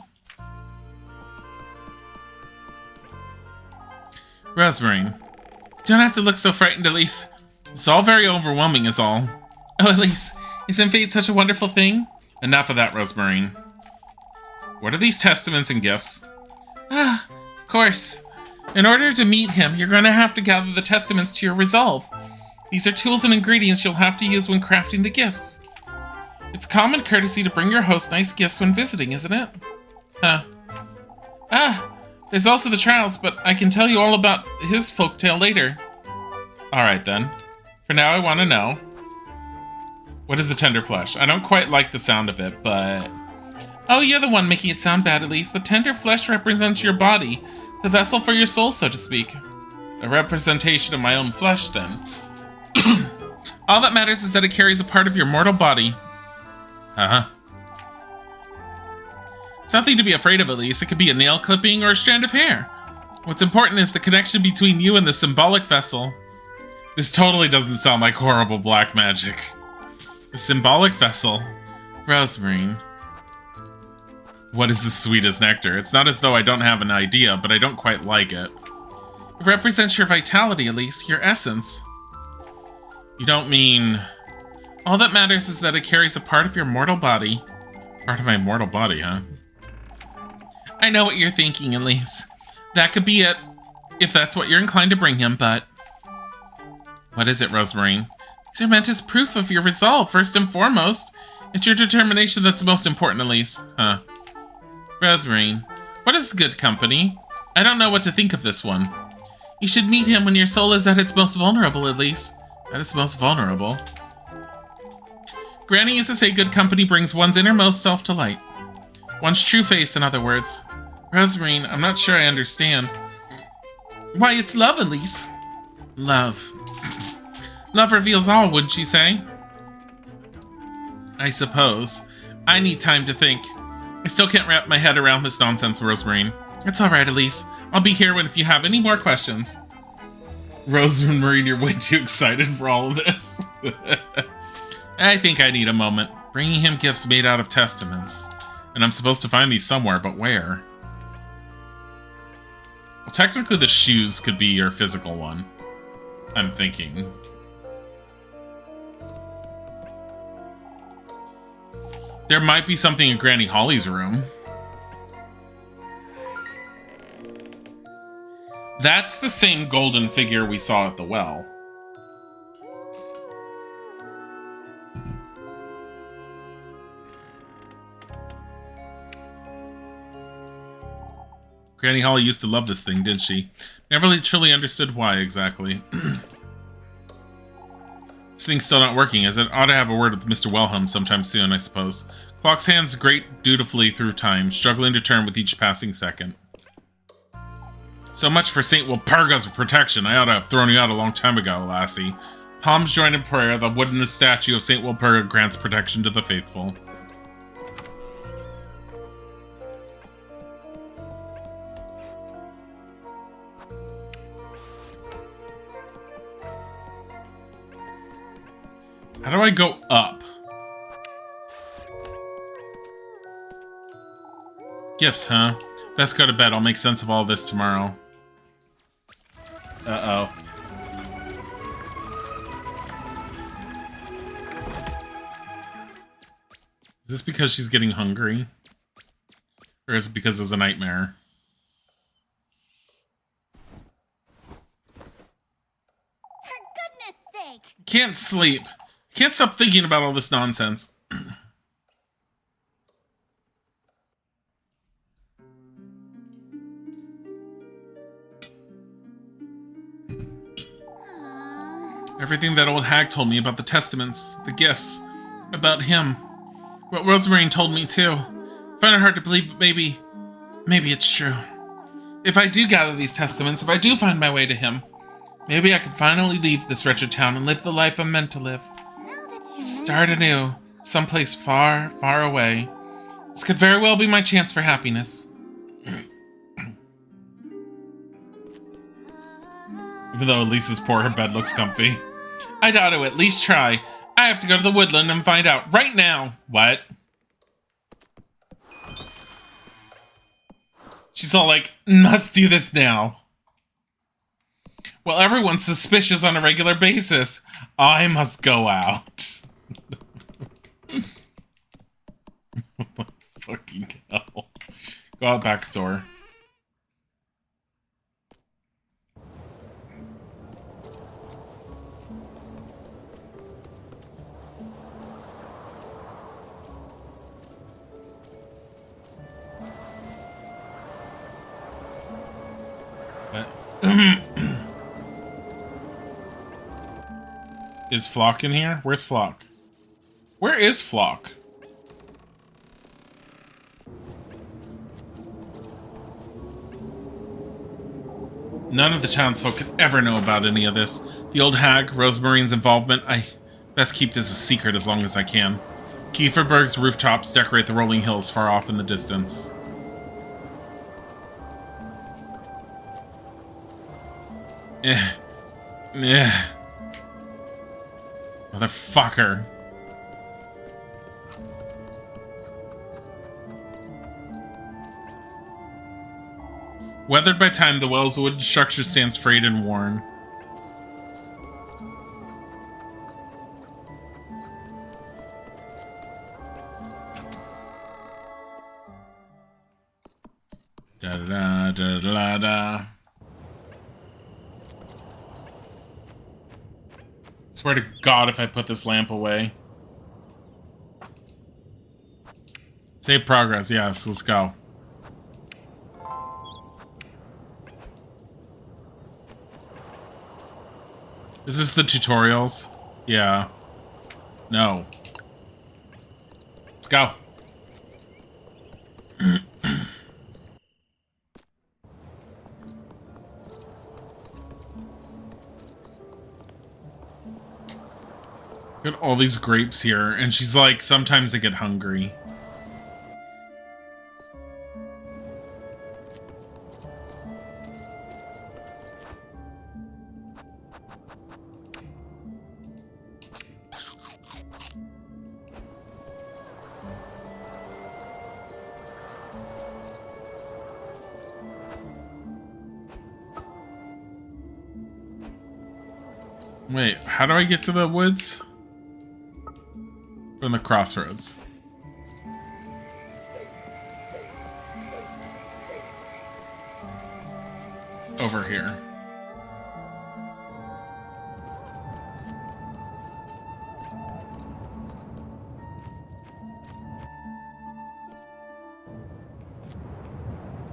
Rosemarine. Don't have to look so frightened, Elise. It's all very overwhelming is all. Oh, Elise, isn't fate such a wonderful thing? Enough of that, Rosemarine. What are these testaments and gifts? Ah, of course. In order to meet him, you're going to have to gather the testaments to your resolve. These are tools and ingredients you'll have to use when crafting the gifts. It's common courtesy to bring your host nice gifts when visiting, isn't it? Huh. Ah, there's also the trials, but I can tell you all about his folktale later. Alright then. For now, I want to know. What is the tender flesh? I don't quite like the sound of it, but... Oh, you're the one making it sound bad, Elise. The tender flesh represents your body. The vessel for your soul, so to speak. A representation of my own flesh, then. All that matters is that it carries a part of your mortal body. Uh-huh. It's nothing to be afraid of, Elise. It could be a nail clipping or a strand of hair. What's important is the connection between you and the symbolic vessel. This totally doesn't sound like horrible black magic. The symbolic vessel. Rosemarine. What is the sweetest nectar? It's not as though I don't have an idea, but I don't quite like it. It represents your vitality, Elise, your essence. You don't mean... All that matters is that it carries a part of your mortal body. Part of my mortal body, huh? I know what you're thinking, Elise. That could be it, if that's what you're inclined to bring him, but... What is it, Rosemarine? These are meant as proof of your resolve, first and foremost. It's your determination that's most important, Elise. Huh. Rosemarine, what is good company? I don't know what to think of this one. You should meet him when your soul is at its most vulnerable, Elise. At its most vulnerable. Granny used to say good company brings one's innermost self to light. One's true face, in other words. Rosemarine, I'm not sure I understand. Why, it's love, Elise. Love. Love reveals all, wouldn't you say? I suppose. I need time to think. I still can't wrap my head around this nonsense, Rosemarine. It's alright, Elise. I'll be here if you have any more questions. Rosemarine, you're way too excited for all of this. I think I need a moment. Bringing him gifts made out of testaments. And I'm supposed to find these somewhere, but where? Well, technically the shoes could be your physical one. I'm thinking. There might be something in Granny Holly's room. That's the same golden figure we saw at the well. Granny Holly used to love this thing, didn't she? Never really truly understood why exactly. This thing's still not working, as it ought to have a word with Mr. Wellham sometime soon, I suppose. Clock's hands grate dutifully through time, struggling to turn with each passing second. So much for St. Walpurga's protection. I ought to have thrown you out a long time ago, lassie. Palms joined in prayer, the wooden statue of St. Walpurga grants protection to the faithful. How do I go up? Gifts, huh? Best go to bed. I'll make sense of all this tomorrow. Uh-oh. Is this because she's getting hungry? Or is it because it's a nightmare?
For goodness sake!
Can't sleep. Can't stop thinking about all this nonsense. Everything that old hag told me about the testaments, the gifts, about him. What Rosemarine told me too. I find it hard to believe, but maybe it's true. If I do gather these testaments, if I do find my way to him, maybe I can finally leave this wretched town and live the life I'm meant to live.
Now that
Start anew, someplace far, far away. This could very well be my chance for happiness. Even though Elisa's poor, her bed looks comfy. I'd ought to at least try. I have to go to the woodland and find out right now. What? She's all like, must do this now. Well, everyone's suspicious on a regular basis. I must go out. Fucking hell. Go out back door. Is Flock in here? Where's Flock? Where is Flock? None of the townsfolk could ever know about any of this. The old hag, Rosemarine's involvement, I best keep this a secret as long as I can. Kieferberg's rooftops decorate the rolling hills far off in the distance. Motherfucker. Weathered by time, the well's wooden structure stands frayed and worn. Da-da-da-da-da-da. Swear to God if I put this lamp away. Save progress, yes, let's go. Is this the tutorials? Yeah. No. Let's go. Got all these grapes here, and she's like, sometimes I get hungry. Wait, how do I get to the woods? From the crossroads. Over here.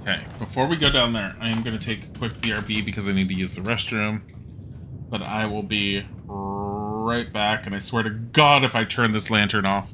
Okay, before we go down there, I am going to take a quick BRB because I need to use the restroom. But I will be right back, and I swear to God if I turn this lantern off.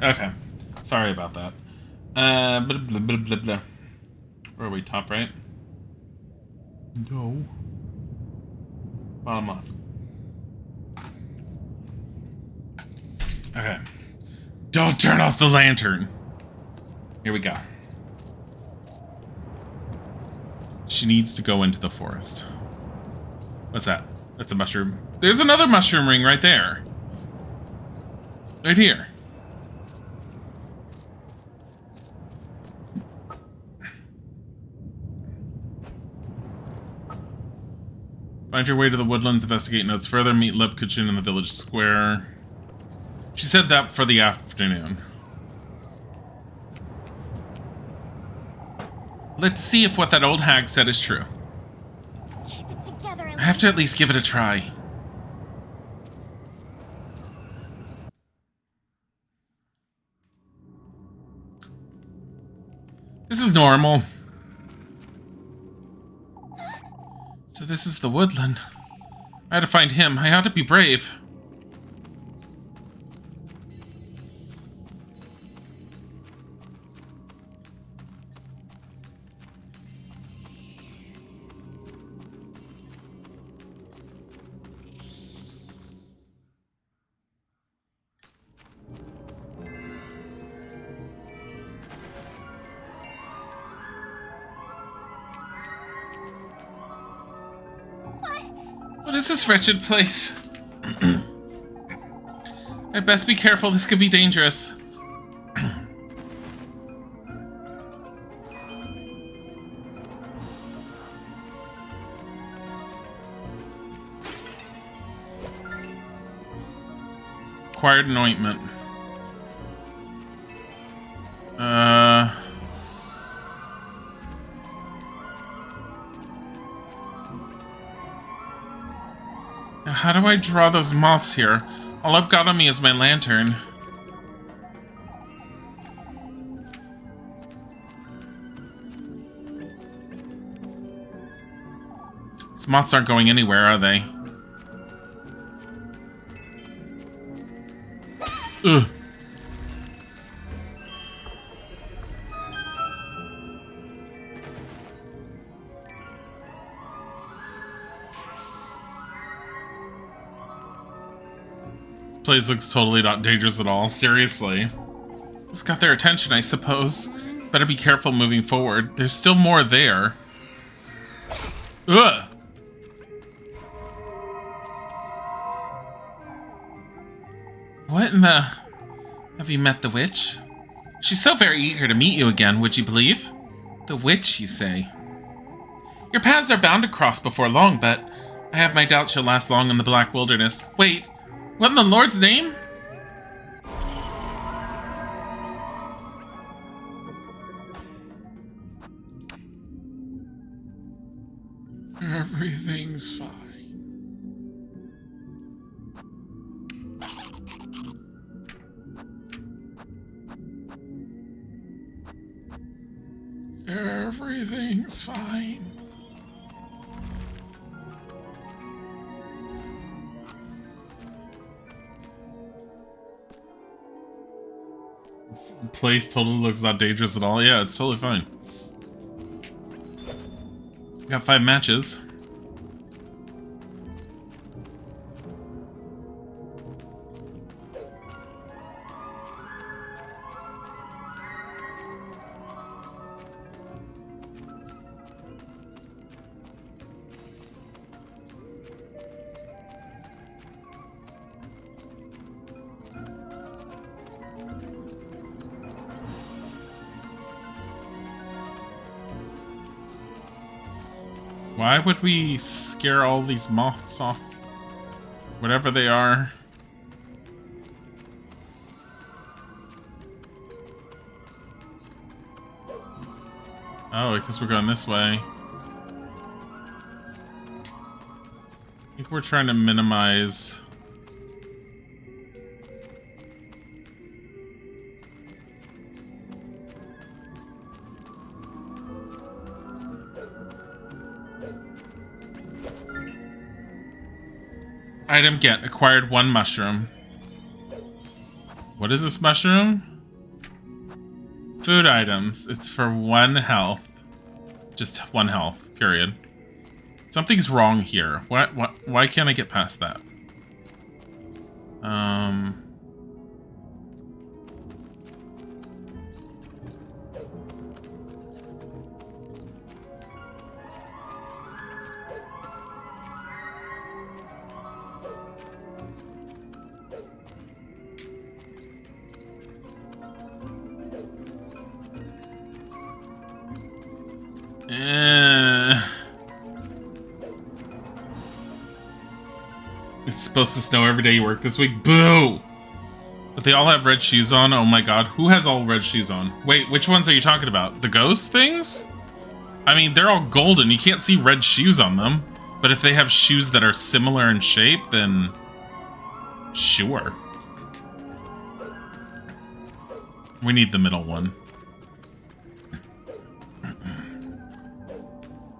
Okay. Sorry about that. Blah, blah, blah, blah, blah. Where are we? Top right? No. Bottom left. Okay. Don't turn off the lantern. Here we go. She needs to go into the forest. What's that? That's a mushroom. There's another mushroom ring right there. Right here. Find your way to the woodlands, investigate notes further, meet Lip Kitchen in the village square. She said that for the afternoon. Let's see if what that old hag said is true.
Keep it together and
I have to at least give it a try. This is normal. So this is the woodland. I had to find him. I had to be brave. What is this wretched place? I'd best be careful, this could be dangerous. Acquired an ointment. How do I draw those moths here? All I've got on me is my lantern. These moths aren't going anywhere, are they? Ugh. This place looks totally not dangerous at all. Seriously. This got their attention, I suppose. Better be careful moving forward. There's still more there. Ugh! What in the... Have you met the witch? She's so very eager to meet you again, would you believe? The witch, you say? Your paths are bound to cross before long, but I have my doubts she'll last long in the Black Wilderness. Wait, what in the Lord's name? Everything's fine. Everything's fine. This place totally looks not dangerous at all. Yeah, it's totally fine. Got 5 matches. Why would we scare all these moths off? Whatever they are. Oh, because we're going this way. I think we're trying to minimize... Item get. Acquired 1 mushroom. What is this mushroom? Food items. It's for 1 health. Just 1 health, period. Something's wrong here. Why can't I get past that? It's supposed to snow every day you work this week. Boo! But they all have red shoes on. Oh my god. Who has all red shoes on? Wait, which ones are you talking about? The ghost things? I mean, they're all golden. You can't see red shoes on them. But if they have shoes that are similar in shape, then... sure. We need the middle one.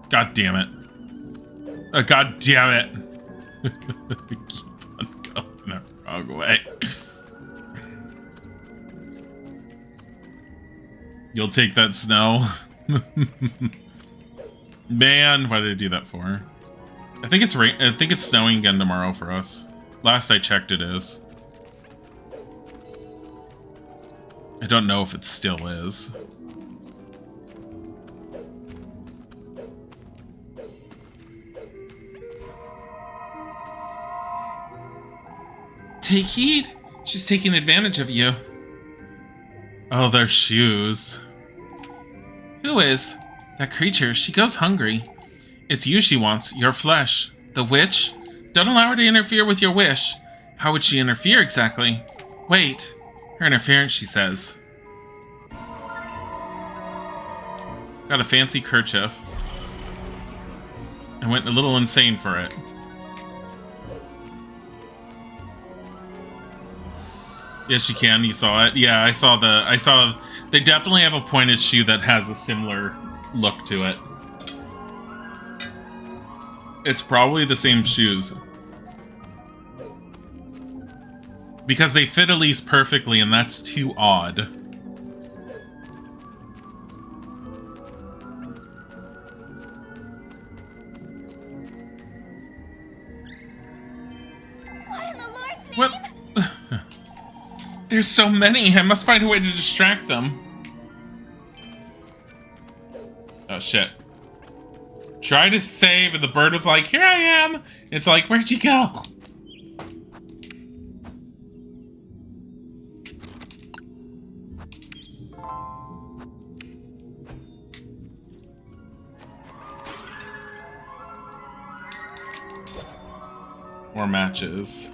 God damn it. God damn it. Keep on going the wrong way. You'll take that snow. Man, why did I do that for? I think it's snowing again tomorrow for us. Last I checked, it is. I don't know if it still is. Take heed. She's taking advantage of you. Oh, their shoes. Who is? That creature. She goes hungry. It's you she wants, your flesh. The witch? Don't allow her to interfere with your wish. How would she interfere exactly? Wait. Her interference, she says. Got a fancy kerchief. I went a little insane for it. Yes, you can. You saw it. Yeah, I saw. They definitely have a pointed shoe that has a similar look to it. It's probably the same shoes. Because they fit Elise perfectly, and that's too odd.
What in the Lord's name?
What? There's so many. I must find a way to distract them. Oh, shit. Try to save, and the bird was like, here I am. It's like, where'd you go? More matches.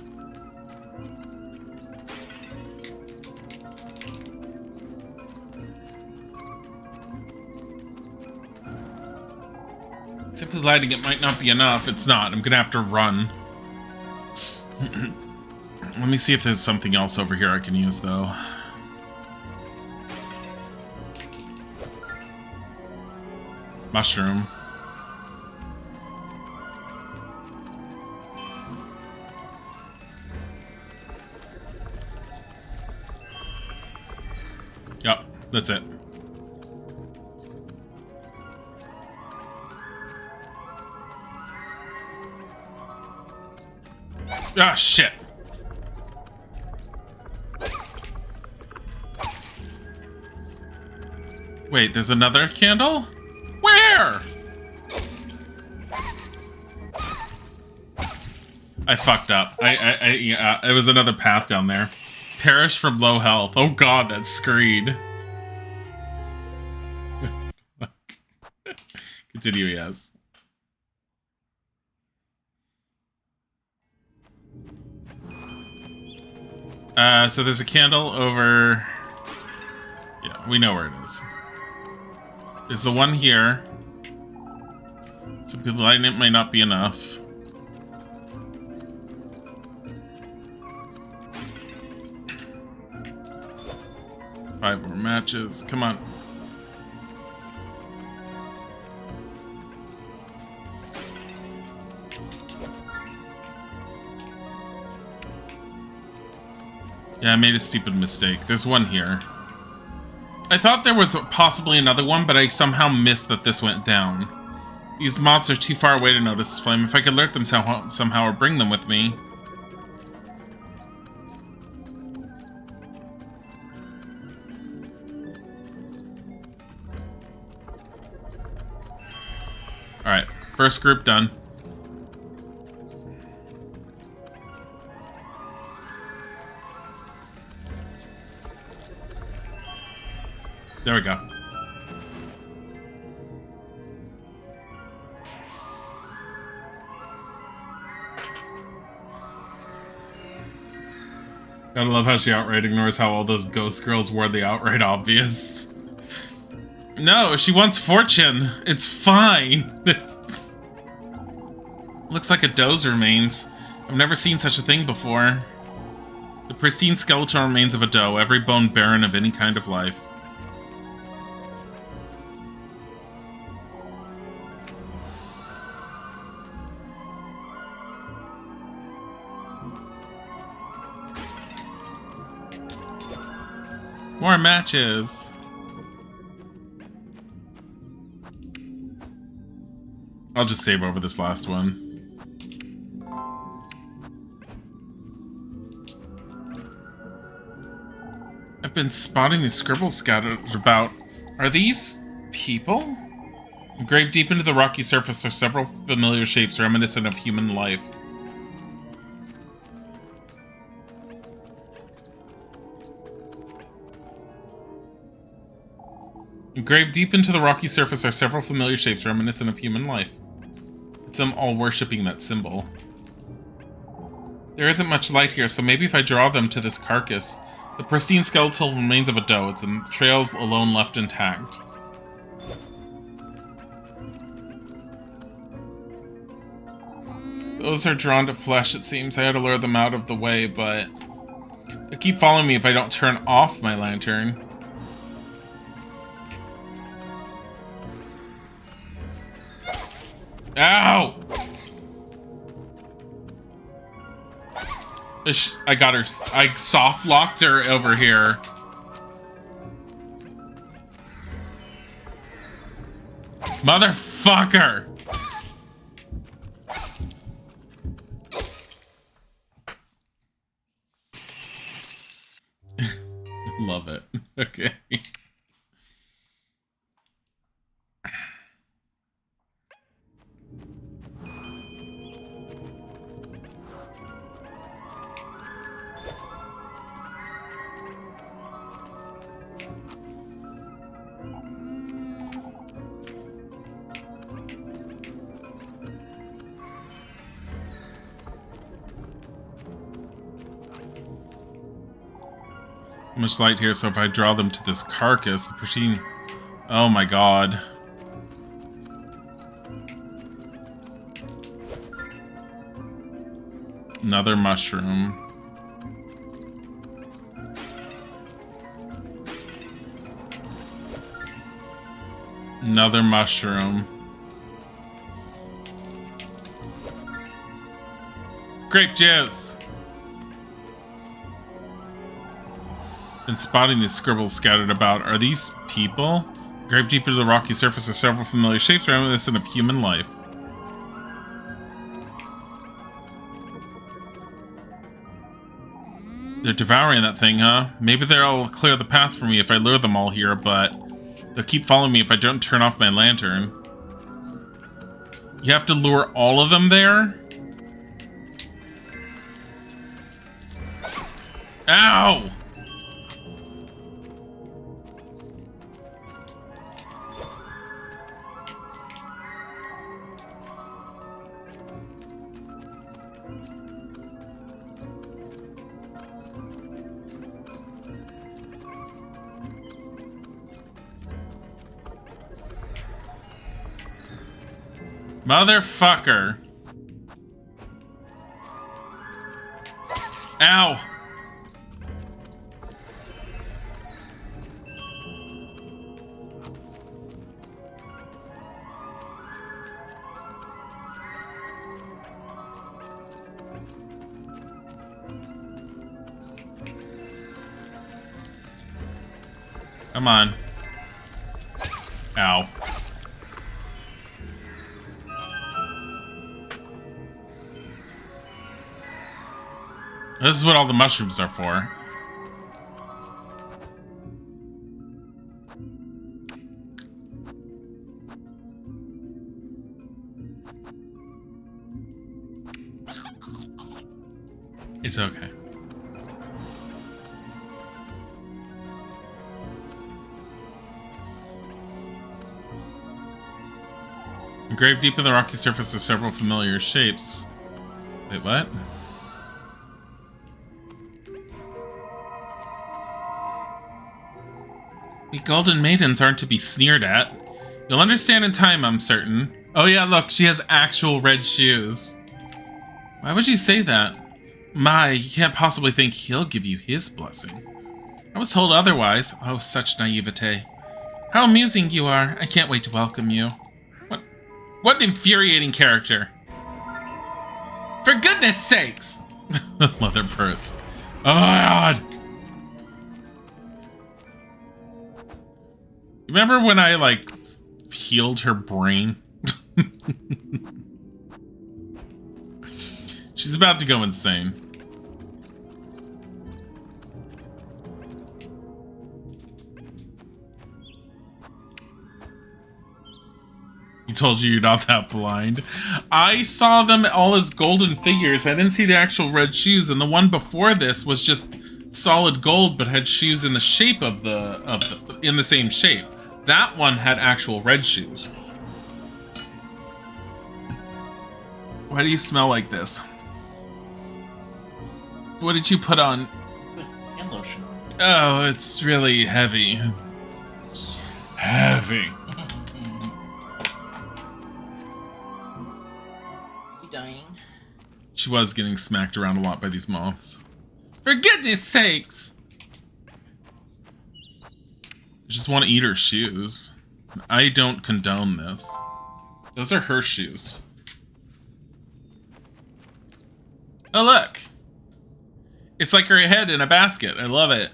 Simply lighting it might not be enough. It's not. I'm gonna have to run. Let me see if there's something else over here I can use, though. Mushroom. Yep, that's it. Ah, shit. Wait, there's another candle? Where? I fucked up. Yeah, it was another path down there. Perish from low health. Oh god, that's screed. Continue, yes. So there's a candle over... Yeah, we know where it is. There's the one here. Simply lighting it might not be enough. Five more matches. Come on. Yeah, I made a stupid mistake. There's one here. I thought there was possibly another one, but I somehow missed that this went down. These moths are too far away to notice this flame. If I could alert them somehow or bring them with me. Alright, first group done. There we go. Gotta love how she outright ignores how all those ghost girls were the outright obvious. No, she wants fortune. It's fine. Looks like a doe's remains. I've never seen such a thing before. The pristine skeletal remains of a doe, every bone barren of any kind of life. More matches. I'll just save over this last one. I've been spotting these scribbles scattered about. Are these people? Engraved deep into the rocky surface are several familiar shapes reminiscent of human life. Engraved deep into the rocky surface are several familiar shapes reminiscent of human life. It's them all worshipping that symbol. There isn't much light here, so maybe if I draw them to this carcass. The pristine skeletal remains of a doe, its trails alone left intact. Those are drawn to flesh, it seems. I had to lure them out of the way, but they keep following me if I don't turn off my lantern. Ow! I got her. I soft locked her over here. Motherfucker! Love it. Okay. Much light here, so if I draw them to this carcass, the machine. Oh my god. Another mushroom. Another mushroom. Grape juice! Been spotting these scribbles scattered about. Are these people? Engraved deep into the rocky surface are several familiar shapes reminiscent of human life. They're devouring that thing, huh? Maybe they'll clear the path for me if I lure them all here, but they'll keep following me if I don't turn off my lantern. You have to lure all of them there? Ow! Motherfucker. Ow. Come on. Ow. This is what all the mushrooms are for. It's okay. Engraved deep in the rocky surface are several familiar shapes. Wait, what? The golden maidens aren't to be sneered at. You'll understand in time, I'm certain. Oh yeah, look, she has actual red shoes. Why would you say that? My, you can't possibly think he'll give you his blessing. I was told otherwise. Oh, such naivete. How amusing you are. I can't wait to welcome you. What an infuriating character. For goodness sakes! Leather purse. Oh my god! Remember when I, like, healed her brain? She's about to go insane. He told you you're not that blind. I saw them all as golden figures. I didn't see the actual red shoes, and the one before this was just solid gold, but had shoes in the shape of in the same shape. That one had actual red shoes. Why do you smell like this? What did you put on?
Hand lotion.
Oh, it's really heavy. Heavy.
You dying?
She was getting smacked around a lot by these moths. For goodness sakes! I just want to eat her shoes. I don't condone this. Those are her shoes. Oh, look! It's like her head in a basket. I love it.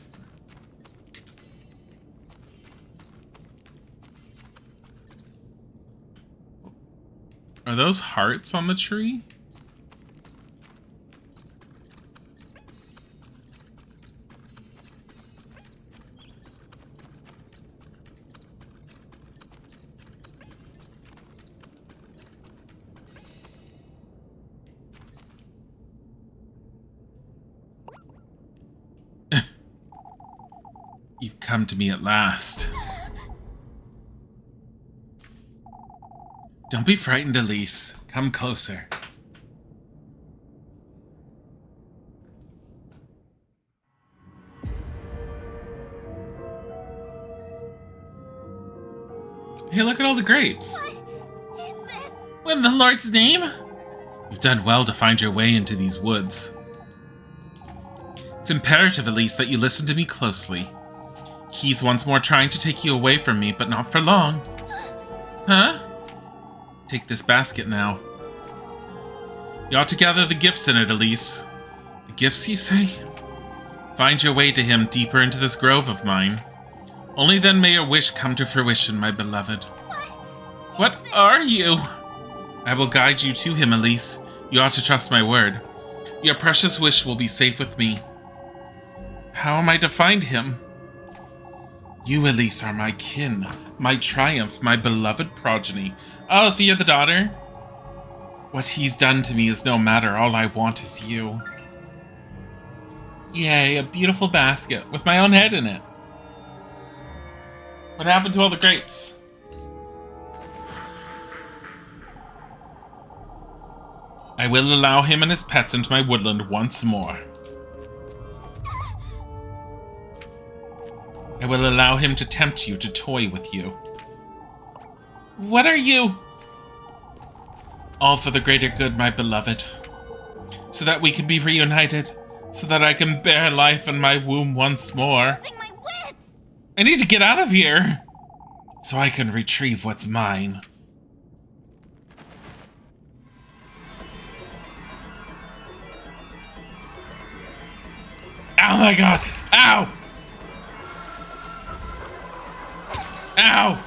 Are those hearts on the tree? You've come to me at last. Don't be frightened, Elise. Come closer. Hey, look at all the grapes.
What is this?
In the Lord's name? You've done well to find your way into these woods. It's imperative, Elise, that you listen to me closely. He's once more trying to take you away from me, but not for long. Huh? Take this basket now. You ought to gather the gifts in it, Elise. The gifts, you say? Find your way to him deeper into this grove of mine. Only then may your wish come to fruition, my beloved. What are you? I will guide you to him, Elise. You ought to trust my word. Your precious wish will be safe with me. How am I to find him? You, Elise, are my kin, my triumph, my beloved progeny. Oh, so you're the daughter? What he's done to me is no matter. All I want is you. Yay, a beautiful basket with my own head in it. What happened to all the grapes? I will allow him and his pets into my woodland once more. I will allow him to tempt you, to toy with you. What are you? All for the greater good, my beloved. So that we can be reunited. So that I can bear life in my womb once more.
Losing my wits!
I need to get out of here. So I can retrieve what's mine. Oh my god! Ow! Ow!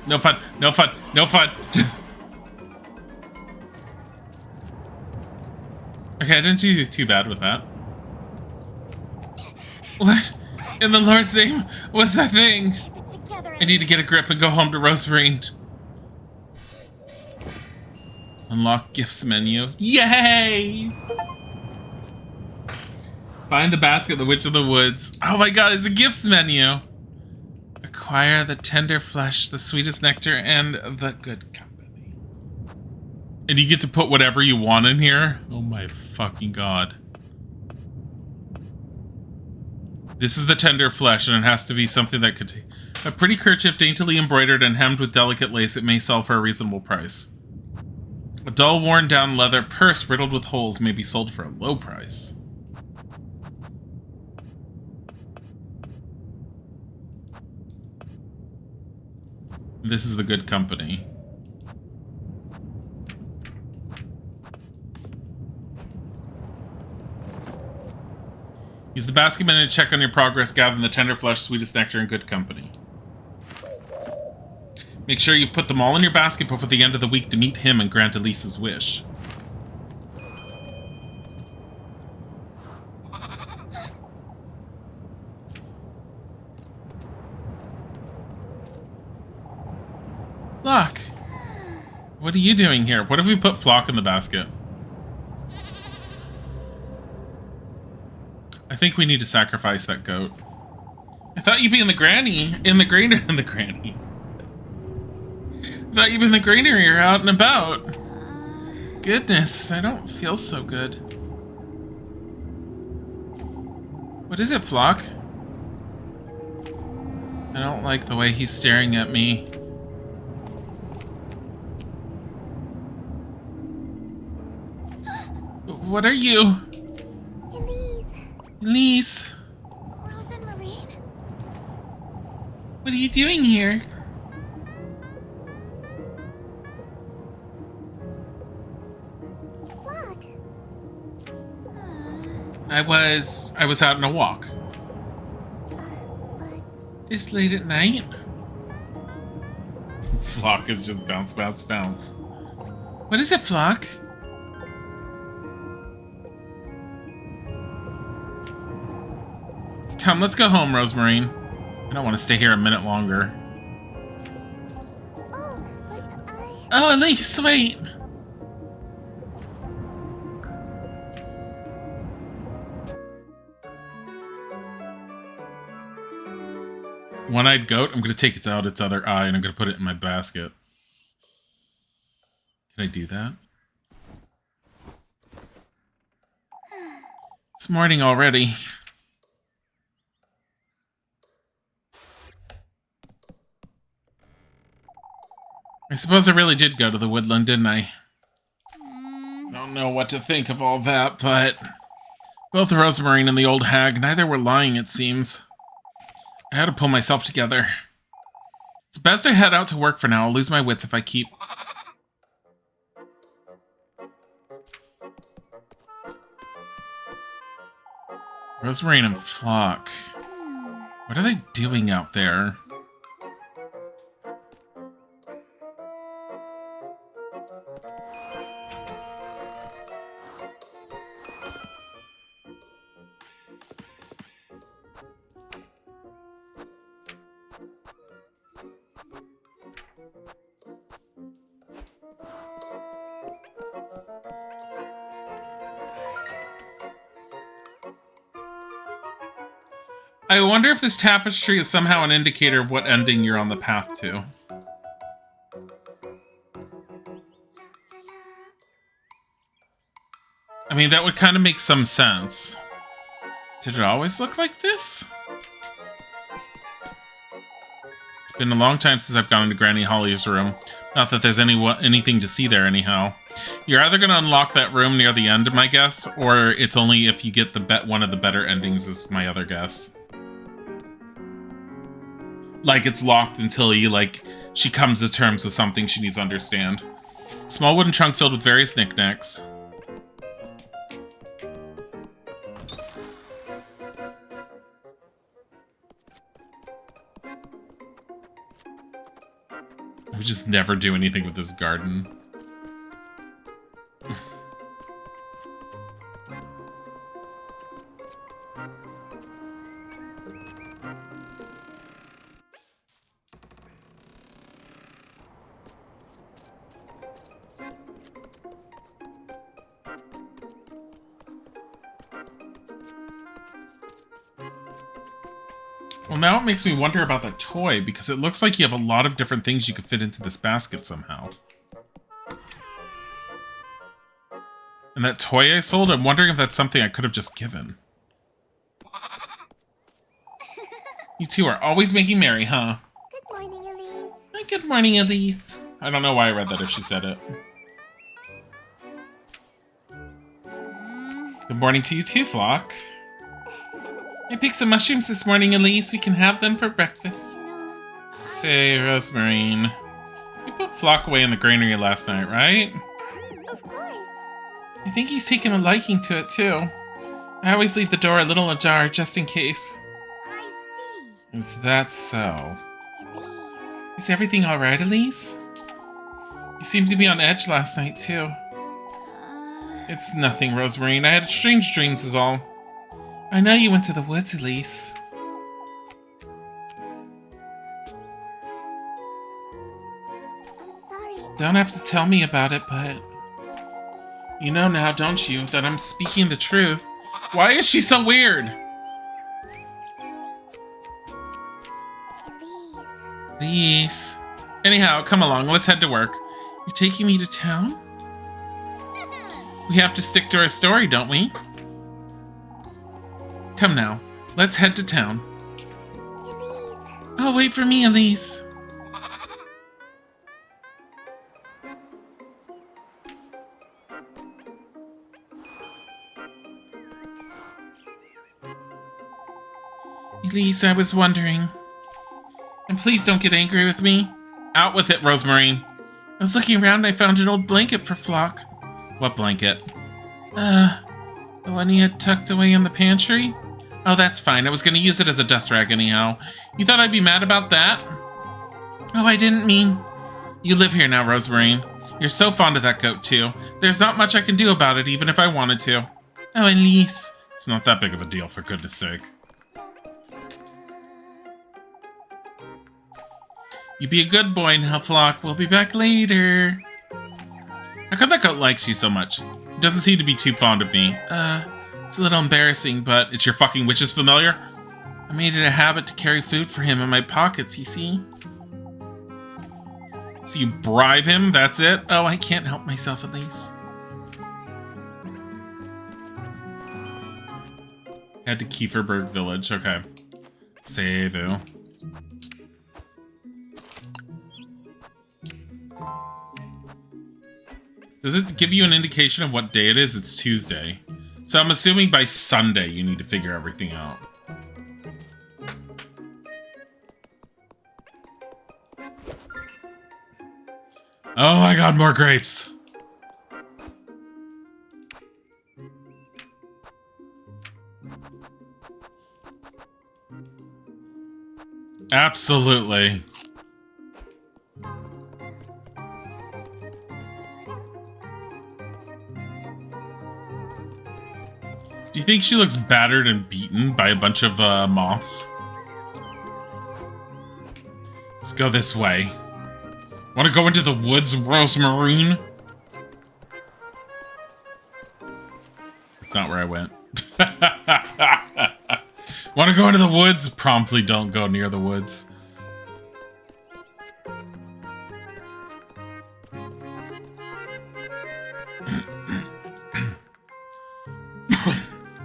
No fun, no fun, no fun. Okay, I didn't do too bad with that. What in the Lord's name was that thing?
Keep it together.
I need to get a grip and go home to Rosemarine. Unlock gifts menu. Yay! Find the basket of the Witch of the Woods. Oh my god, it's a gifts menu. Acquire the tender flesh, the sweetest nectar, and the good company. And you get to put whatever you want in here? Oh my fucking god. This is the tender flesh, and it has to be something that could... A pretty kerchief daintily embroidered and hemmed with delicate lace. It may sell for a reasonable price. A dull, worn-down leather purse riddled with holes may be sold for a low price. This is the good company. Use the basket menu to check on your progress, gathering the tender flesh, sweetest nectar, and good company. Make sure you've put them all in your basket before the end of the week to meet him and grant Elise's wish. Flock! What are you doing here? What if we put Flock in the basket? I think we need to sacrifice that goat. I thought you'd be in the granny. In the granny. I thought you'd be in the granary or out and about. Goodness, I don't feel so good. What is it, Flock? I don't like the way he's staring at me. What are you? Elise.
Rosemarine.
What are you doing here?
Fuck.
I was out on a walk.
But
It's late at night. Flock is just bounce, bounce, bounce. What is it, Flock? Come, let's go home, Rosemarine. I don't want to stay here a minute longer.
oh, but I.
Oh, Elise, wait. One-eyed goat. I'm going to take its other eye and I'm going to put it in my basket. Can I do that? It's morning already. I suppose I really did go to the woodland, didn't I? Don't know what to think of all that, but both Rosemarine and the old hag, neither were lying, it seems. I had to pull myself together. It's best I head out to work for now. I'll lose my wits if I keep... Rosemarine and Flock. What are they doing out there? I wonder if this tapestry is somehow an indicator of what ending you're on the path to. I mean, that would kind of make some sense. Did it always look like this? It's been a long time since I've gone into Granny Holly's room. Not that there's anything to see there anyhow. You're either going to unlock that room near the end, my guess, or it's only if you get the one of the better endings is my other guess. Like, it's locked until she comes to terms with something she needs to understand. Small wooden trunk filled with various knickknacks. We just never do anything with this garden. Well, now it makes me wonder about that toy, because it looks like you have a lot of different things you could fit into this basket somehow. And that toy I sold, I'm wondering if that's something I could have just given. You two are always making merry, huh?
Good morning, Elise.
Hi, good morning, Elise. I don't know why I read that if she said it. Good morning to you too, Flock. I picked some mushrooms this morning, Elise. We can have them for breakfast. Say, Rosemarine. You put Flock away in the granary last night, right?
Of course.
I think he's taken a liking to it, too. I always leave the door a little ajar, just in case.
I see.
Is that so?
Elise.
Is everything alright, Elise? You seemed to be on edge last night, too. It's nothing, Rosemarine. I had strange dreams is all. I know you went to the woods, Elise.
I'm sorry.
Don't have to tell me about it, but... You know now, don't you, that I'm speaking the truth. Why is she so weird?
Elise.
Elise. Anyhow, come along, let's head to work. You're taking me to town? We have to stick to our story, don't we? Come now, let's head to town.
Elise.
Oh, wait for me, Elise. Elise, I was wondering. And please don't get angry with me. Out with it, Rosemarine. I was looking around and I found an old blanket for Flock. What blanket? The one he had tucked away in the pantry? Oh, that's fine. I was gonna use it as a dust rag anyhow. You thought I'd be mad about that? Oh, I didn't mean... You live here now, Rosemarine. You're so fond of that goat, too. There's not much I can do about it, even if I wanted to. Oh, Elise. It's not that big of a deal, for goodness sake. You be a good boy now, Flock. We'll be back later. How come that goat likes you so much? He doesn't seem to be too fond of me. It's a little embarrassing, but it's your fucking witch's familiar? I made it a habit to carry food for him in my pockets, you see? So you bribe him, that's it? Oh, I can't help myself, Elise. Head to Kieferberg Village, okay. Save-o. Does it give you an indication of what day it is? It's Tuesday. So I'm assuming by Sunday you need to figure everything out. Oh my god, more grapes! Absolutely. Do you think she looks battered and beaten by a bunch of moths? Let's go this way. Want to go into the woods, Rosemarine? That's not where I went. Want to go into the woods? Promptly don't go near the woods.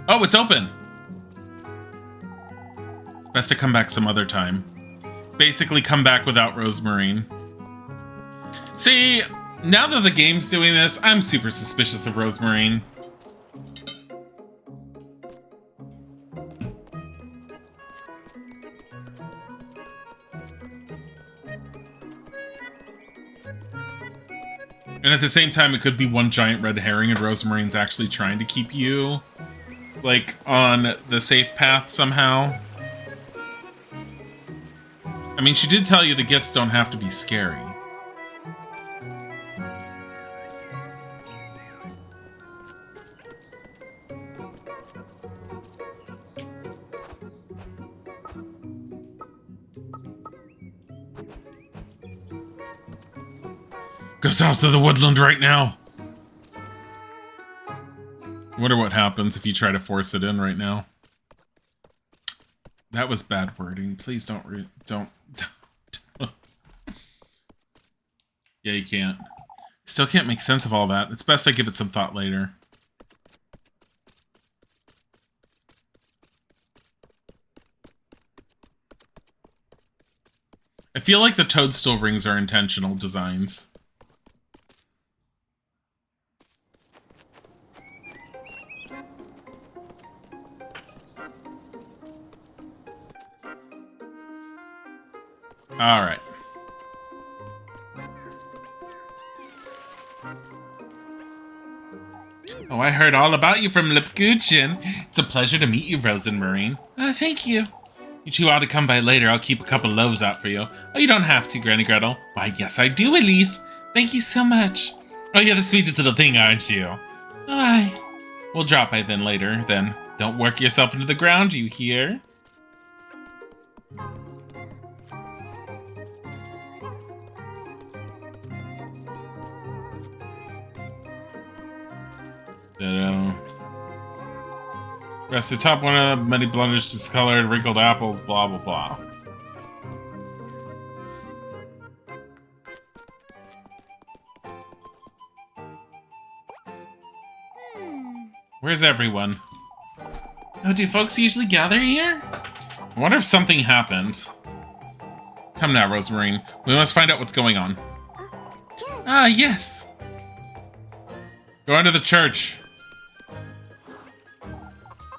Oh, it's open! It's best to come back some other time. Basically, come back without Rosemarine. See, now that the game's doing this, I'm super suspicious of Rosemarine. And at the same time, it could be one giant red herring and Rosemarine's actually trying to keep you, like, on the safe path somehow. I mean, she did tell you the gifts don't have to be scary. Go south to the woodland right now. Wonder what happens if you try to force it in right now. That was bad wording. Please don't. Yeah, you can't. Still can't make sense of all that. It's best I give it some thought later. I feel like the toadstool rings are intentional designs. All right. Oh, I heard all about you from 08JAN. It's a pleasure to meet you, Rosenmarine. Thank you. You two ought to come by later. I'll keep a couple loaves out for you. Oh, you don't have to, Granny Gretel. Why, yes, I do, Elise. Thank you so much. Oh, you're the sweetest little thing, aren't you? Aye. We'll drop by then later, then. Don't work yourself into the ground, you hear? Rest the top one of many blunders, discolored, wrinkled apples, blah, blah, blah. Where's everyone? Oh, do folks usually gather here? I wonder if something happened. Come now, Rosemarine. We must find out what's going on.
Yes.
Ah, yes. Go into the church.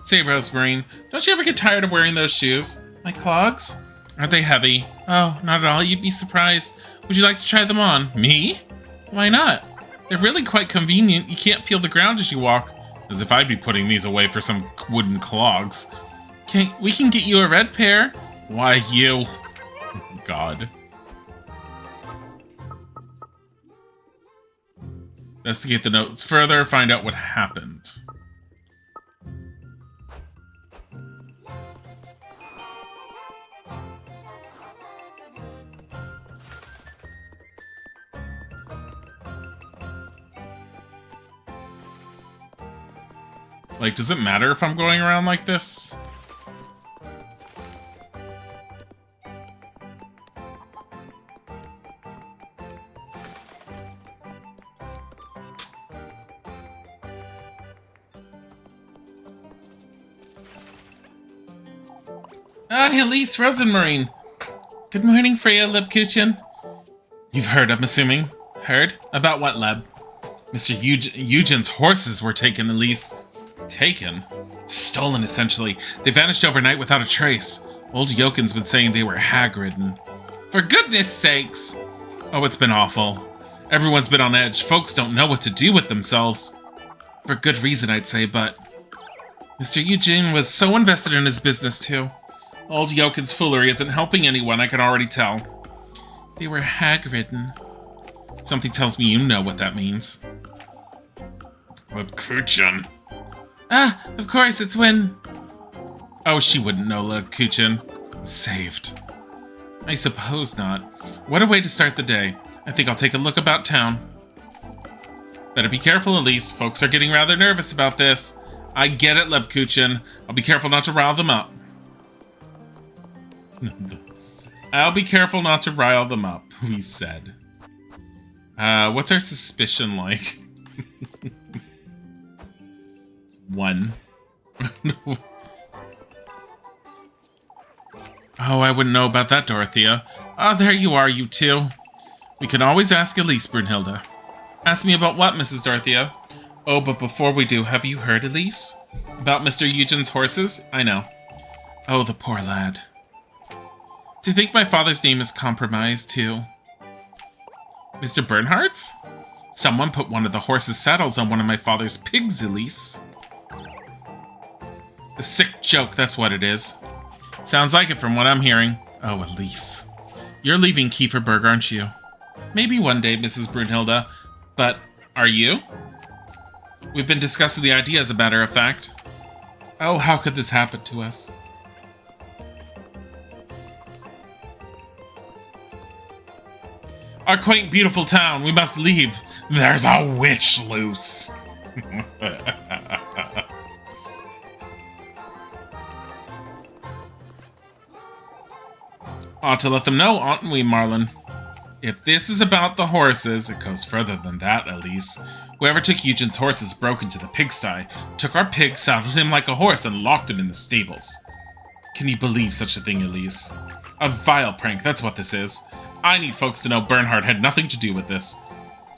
Say, Rosemarine, don't you ever get tired of wearing those shoes? My clogs? Aren't they heavy? Oh, not at all. You'd be surprised. Would you like to try them on? Me? Why not? They're really quite convenient. You can't feel the ground as you walk. As if I'd be putting these away for some wooden clogs. We can get you a red pair. Why, you... God. Investigate the notes further, find out what happened. Like, does it matter if I'm going around like this? Ah, Elise Rosenmarine. Good morning, Freya 08JAN. You've heard, I'm assuming. Heard? About what, Leb? Mr. Eugen's horses were taken, Elise. Taken? Stolen, essentially. They vanished overnight without a trace. Old Joken's been saying they were hag-ridden. For goodness sakes! Oh, it's been awful. Everyone's been on edge. Folks don't know what to do with themselves. For good reason, I'd say, but... Mr. Eugen was so invested in his business, too. Old Joken's foolery isn't helping anyone, I can already tell. They were hag-ridden. Something tells me you know what that means. 08JAN. Ah, of course, it's when... Oh, she wouldn't know, 08JAN. I'm saved. I suppose not. What a way to start the day. I think I'll take a look about town. Better be careful, Elise. Folks are getting rather nervous about this. I get it, 08JAN. I'll be careful not to rile them up. I'll be careful not to rile them up, we said. What's our suspicion like? 1. Oh, I wouldn't know about that, Dorothea. Ah, there you are, you two. We can always ask Elise, Brunhilde. Ask me about what, Mrs. Dorothea? Oh, but before we do, have you heard, Elise? About Mr. Eugen's horses? I know. Oh, the poor lad. Do you think my father's name is compromised, too? Mr. Bernhardt's? Someone put one of the horse's saddles on one of my father's pigs, Elise. A sick joke, that's what it is. Sounds like it from what I'm hearing. Oh, Elise. You're leaving Kieferberg, aren't you? Maybe one day, Mrs. Brunhilde. But, are you? We've been discussing the idea, as a matter of fact. Oh, how could this happen to us? Our quaint, beautiful town. We must leave. There's a witch loose. Ought to let them know, oughtn't we, Marlin? If this is about the horses, it goes further than that, Elise. Whoever took Eugen's horses broke into the pigsty, took our pig, saddled him like a horse, and locked him in the stables. Can you believe such a thing, Elise? A vile prank, that's what this is. I need folks to know Bernhard had nothing to do with this.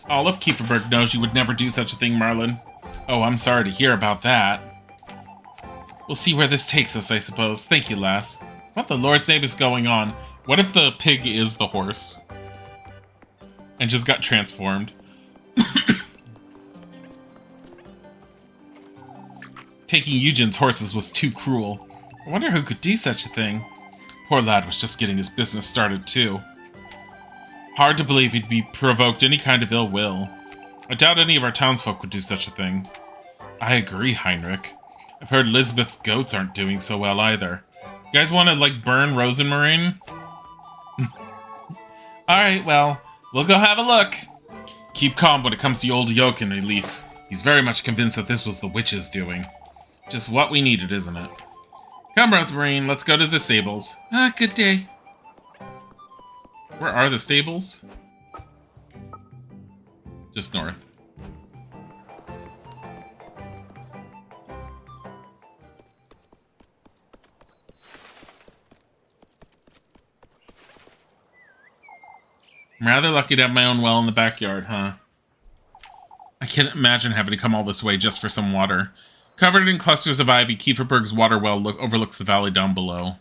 All of Kieferberg knows you would never do such a thing, Marlin. Oh, I'm sorry to hear about that. We'll see where this takes us, I suppose. Thank you, lass. What the Lord's name is going on? What if the pig is the horse? And just got transformed. Taking Eugen's horses was too cruel. I wonder who could do such a thing. Poor lad was just getting his business started, too. Hard to believe he'd be provoked any kind of ill will. I doubt any of our townsfolk would do such a thing. I agree, Heinrich. I've heard Lisbeth's goats aren't doing so well either. You guys want to, like, burn Rosenmarine? Alright, well, we'll go have a look. Keep calm when it comes to old Jochen, Elise. He's very much convinced that this was the witch's doing. Just what we needed, isn't it? Come, Rosemarine, let's go to the stables. Good day. Where are the stables? Just north. I'm rather lucky to have my own well in the backyard, huh? I can't imagine having to come all this way just for some water. Covered in clusters of ivy, Kieferberg's water well overlooks the valley down below.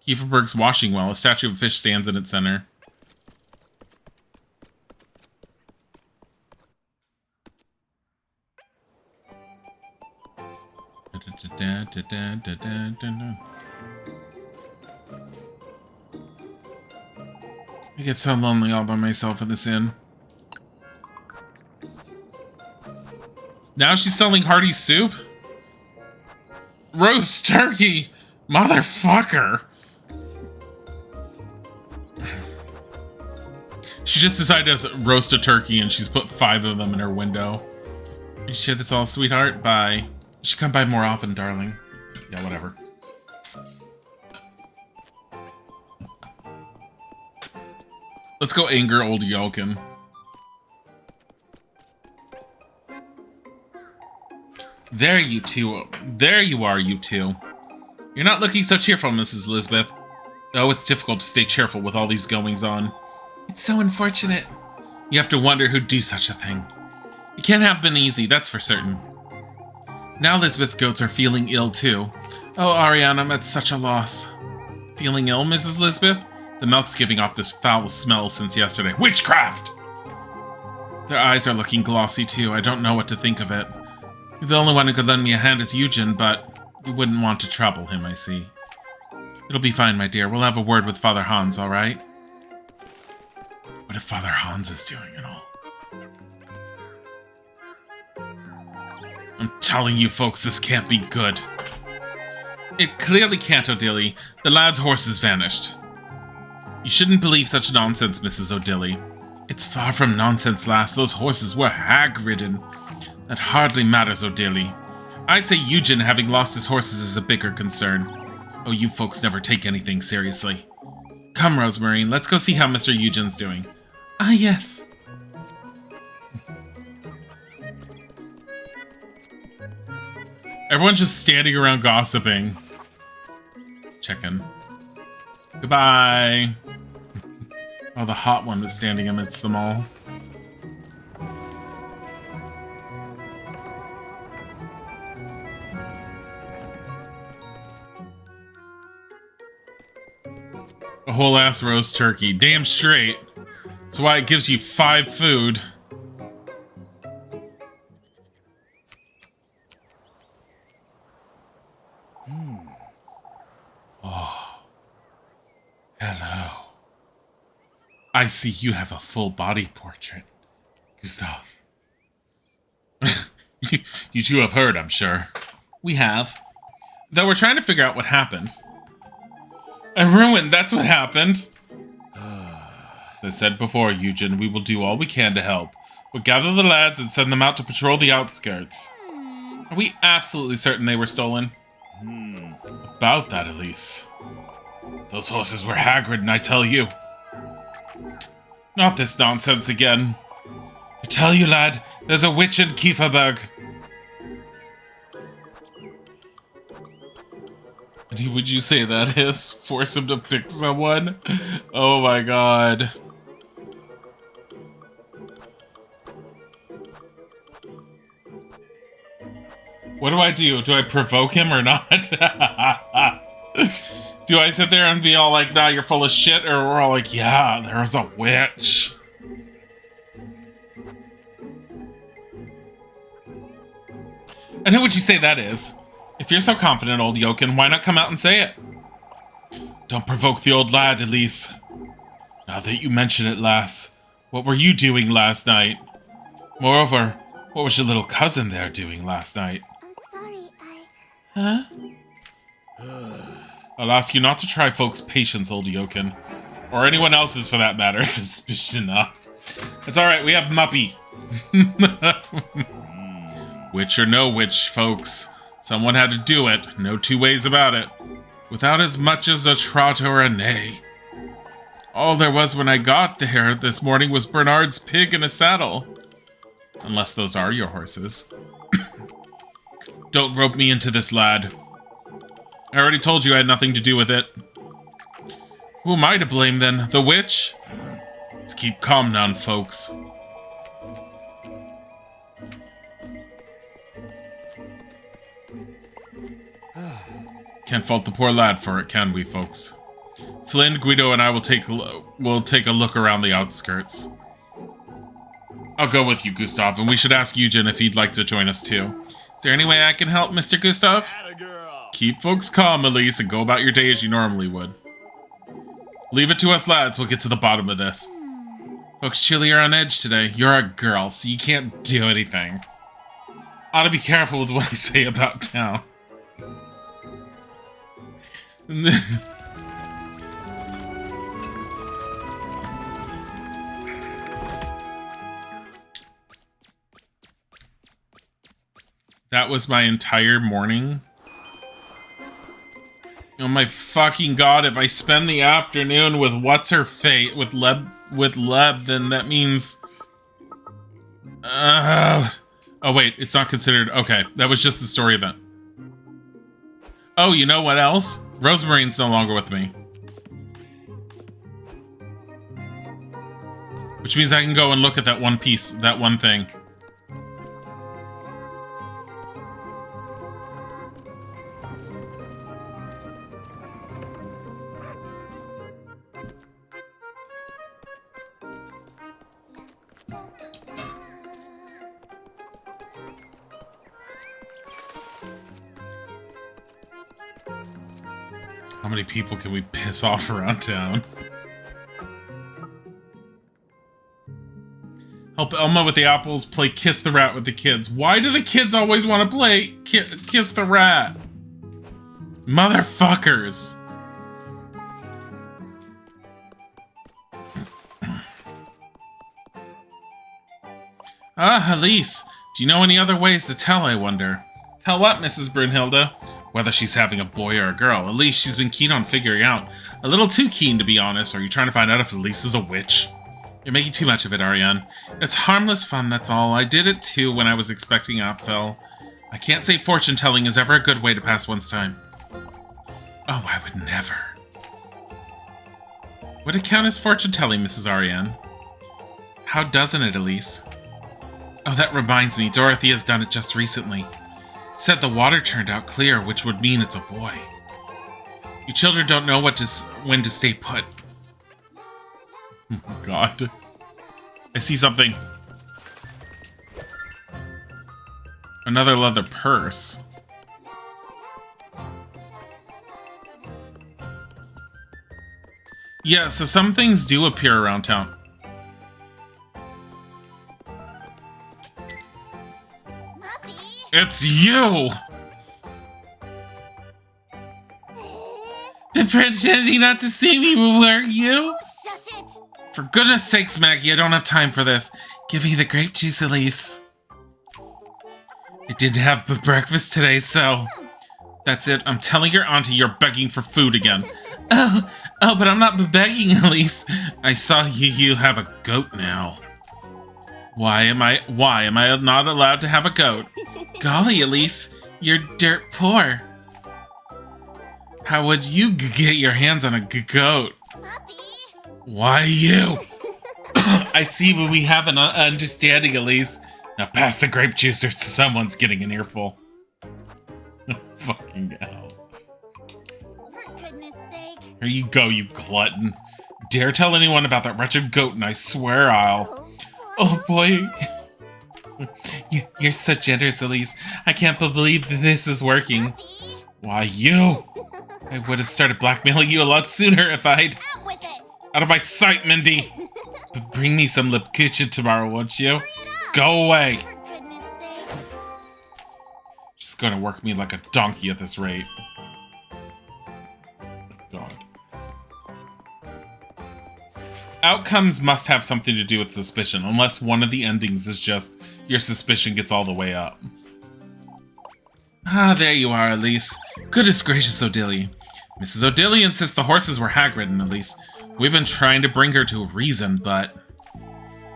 Kieferberg's washing well. A statue of a fish stands in its center. I get so lonely all by myself in this inn. Now she's selling hearty soup? Roast turkey! Motherfucker! She just decided to roast a turkey and she's put 5 of them in her window. You share this all, sweetheart? Bye. You should come by more often, darling. Yeah, whatever. Let's go anger old Jochen. There you two. There you are, you two. You're not looking so cheerful, Mrs. Lisbeth. Oh, it's difficult to stay cheerful with all these goings on. It's so unfortunate. You have to wonder who'd do such a thing. It can't have been easy, that's for certain. Now Lisbeth's goats are feeling ill, too. Oh, Ariana, that's such a loss. Feeling ill, Mrs. Lisbeth? The milk's giving off this foul smell since yesterday. Witchcraft! Their eyes are looking glossy, too. I don't know what to think of it. The only one who could lend me a hand is Eugen, but you wouldn't want to trouble him, I see. It'll be fine, my dear. We'll have a word with Father Hans, all right? What if Father Hans is doing it all? I'm telling you folks, this can't be good. It clearly can't, O'Dilly. The lad's horse has vanished. You shouldn't believe such nonsense, Mrs. O'Dilly. It's far from nonsense, lass. Those horses were hag-ridden. That hardly matters, O'Dilly. I'd say Eugen having lost his horses is a bigger concern. Oh, you folks never take anything seriously. Come, Rosemarine, let's go see how Mr. Eugen's doing. Ah, yes. Everyone's just standing around gossiping. Check-in. Goodbye. Oh, the hot one was standing amidst them all. A whole ass roast turkey. Damn straight. That's why it gives you 5 food. Oh. Hello. I see you have a full body portrait, Gustav. You two have heard, I'm sure. We have. Though we're trying to figure out what happened. I'm ruined, that's what happened. As I said before, Eugen, we will do all we can to help. We'll gather the lads and send them out to patrol the outskirts. Are we absolutely certain they were stolen? About that, Elise. Those horses were Hagrid, and I tell you. Not this nonsense again. I tell you, lad, there's a witch in Kieferberg. And who would you say that is? Force him to pick someone? Oh my god. What do I do? Do I provoke him or not? Do I sit there and be all like, nah, you're full of shit? Or we're all like, yeah, there's a witch. And who would you say that is? If you're so confident, old Yoken, why not come out and say it? Don't provoke the old lad, Elise. Now that you mention it, lass, what were you doing last night? Moreover, what was your little cousin there doing last night?
I'm sorry,
Huh? I'll ask you not to try folks' patience, old Yoken. Or anyone else's, for that matter, suspicion enough. It's alright, we have Muppy. Witch or no witch, folks. Someone had to do it, no two ways about it. Without as much as a trot or a neigh. All there was when I got there this morning was Bernard's pig in a saddle. Unless those are your horses. Don't rope me into this, lad. I already told you I had nothing to do with it. Who am I to blame, then? The witch? Let's keep calm now, folks. Can't fault the poor lad for it, can we, folks? Flynn, Guido, and I will take a look around the outskirts. I'll go with you, Gustav, and we should ask Eugen if he'd like to join us too. Is there any way I can help, Mr. Gustav? Keep folks calm, Elise, and go about your day as you normally would. Leave it to us, lads. We'll get to the bottom of this. Folks truly are on edge today. You're a girl, so you can't do anything. Ought to be careful with what I say about town. That was my entire morning. Oh my fucking god, if I spend the afternoon with what's-her-fate, with Leb, then that means... oh wait, it's not considered... Okay, that was just the story event. Oh, you know what else? Rosemarine's no longer with me. Which means I can go and look at that one piece, that one thing. How many people can we piss off around town? Help Elma with the apples, play Kiss the Rat with the kids. Why do the kids always want to play Kiss the Rat? Motherfuckers! Ah, Elise. Do you know any other ways to tell, I wonder? Tell what, Mrs. Brunhilde? Whether she's having a boy or a girl. At least she's been keen on figuring out. A little too keen, to be honest. Are you trying to find out if Elise is a witch? You're making too much of it, Ariane. It's harmless fun, that's all. I did it too when I was expecting Apfel. I can't say fortune-telling is ever a good way to pass one's time. Oh, I would never. Would it count as fortune-telling, Mrs. Ariane? How doesn't it, Elise? Oh, that reminds me. Dorothy has done it just recently. Said the water turned out clear, which would mean it's a boy. You children don't know when to stay put. Oh, God. I see something. Another leather purse. Yeah, so some things do appear around town. It's you! Pretending not to see me, were you?
Shush it!
For goodness sakes, Maggie, I don't have time for this. Give me the grape juice, Elise. I didn't have breakfast today, so... That's it. I'm telling your auntie you're begging for food again. Oh, but I'm not begging, Elise. I saw you have a goat now. Why am I not allowed to have a goat? Golly, Elise, you're dirt poor. How would you get your hands on a goat?
Puppy!
Why you? I see we have an understanding, Elise. Now pass the grape juice or someone's getting an earful. Fucking hell.
For goodness sake.
Here you go, you glutton. Dare tell anyone about that wretched goat and I swear I'll... Oh boy. You're so generous, Elise. I can't believe this is working.
Puppy!
Why you? I would have started blackmailing you a lot sooner if I'd...
Out with it!
Out of my sight, Mindy! But bring me some lip kitchen tomorrow, won't you? Go away!
For goodness sake.
She's gonna work me like a donkey at this rate. God. Outcomes must have something to do with suspicion, unless one of the endings is just your suspicion gets all the way up. Ah, there you are, Elise. Goodness gracious, O'Dilly. Mrs. O'Dilly insists the horses were hag-ridden, Elise. We've been trying to bring her to reason, but...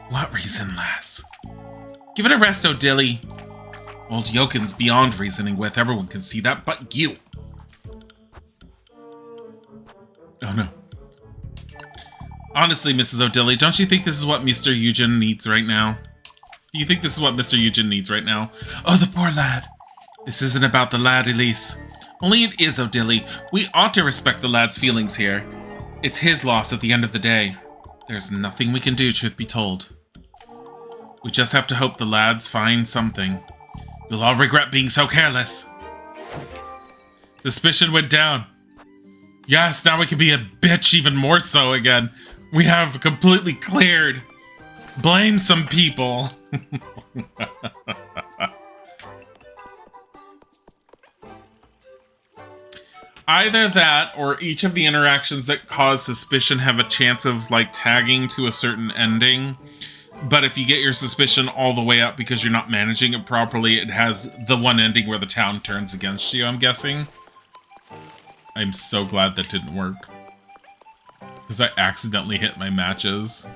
What reason, lass? Give it a rest, O'Dilly. Old Yokin's beyond reasoning with. Everyone can see that, but you. Oh, no. Honestly, Mrs. O'Dilly, don't you think this is what Mr. Eugen needs right now? Do you think this is what Mr. Eugen needs right now? Oh, the poor lad. This isn't about the lad, Elise. Only it is, O'Dilly. We ought to respect the lad's feelings here. It's his loss at the end of the day. There's nothing we can do, truth be told. We just have to hope the lads find something. You'll all regret being so careless. Suspicion went down. Yes, now we can be a bitch even more so again. We have completely cleared. Blame some people. Either that, or each of the interactions that cause suspicion have a chance of, like, tagging to a certain ending. But if you get your suspicion all the way up because you're not managing it properly, it has the one ending where the town turns against you, I'm guessing. I'm so glad that didn't work. Because I accidentally hit my matches.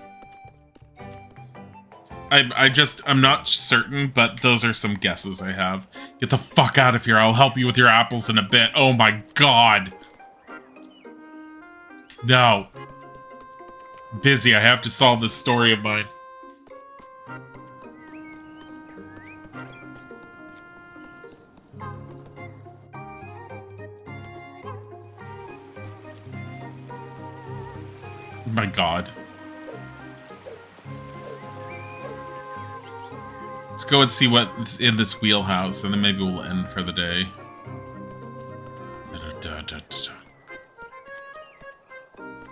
I'm not certain, but those are some guesses I have. Get the fuck out of here. I'll help you with your apples in a bit. Oh my god. No. Busy. I have to solve this story of mine. My god. Let's go and see what's in this wheelhouse, and then maybe we'll end for the day.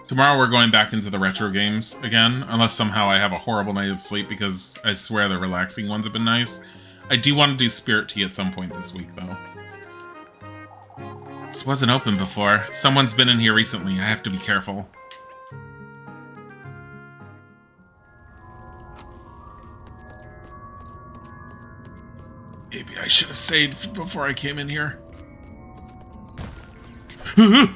Tomorrow we're going back into the retro games again, unless somehow I have a horrible night of sleep, because I swear the relaxing ones have been nice. I do want to do Spirit Tea at some point this week, though. This wasn't open before. Someone's been in here recently. I have to be careful. Maybe I should have saved before I came in here. An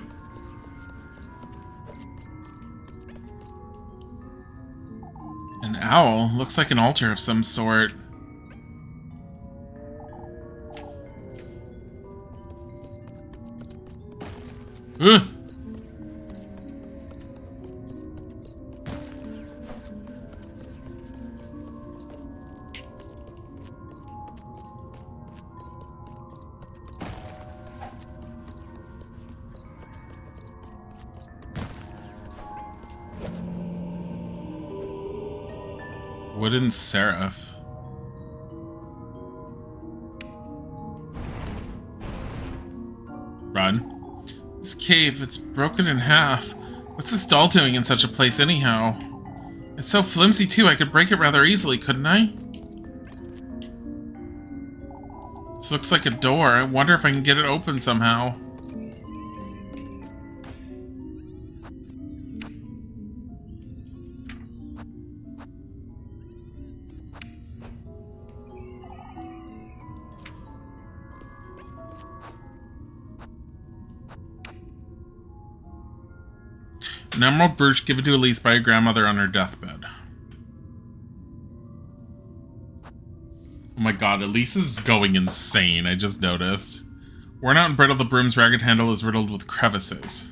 owl? Looks like an altar of some sort. Wooden seraph. Run. This cave, it's broken in half. What's this doll doing in such a place anyhow? It's so flimsy too, I could break it rather easily, couldn't I? This looks like a door. I wonder if I can get it open somehow. An emerald brooch given to Elise by her grandmother on her deathbed. Oh my god, Elise is going insane, I just noticed. Worn out and brittle, the broom's ragged handle is riddled with crevices.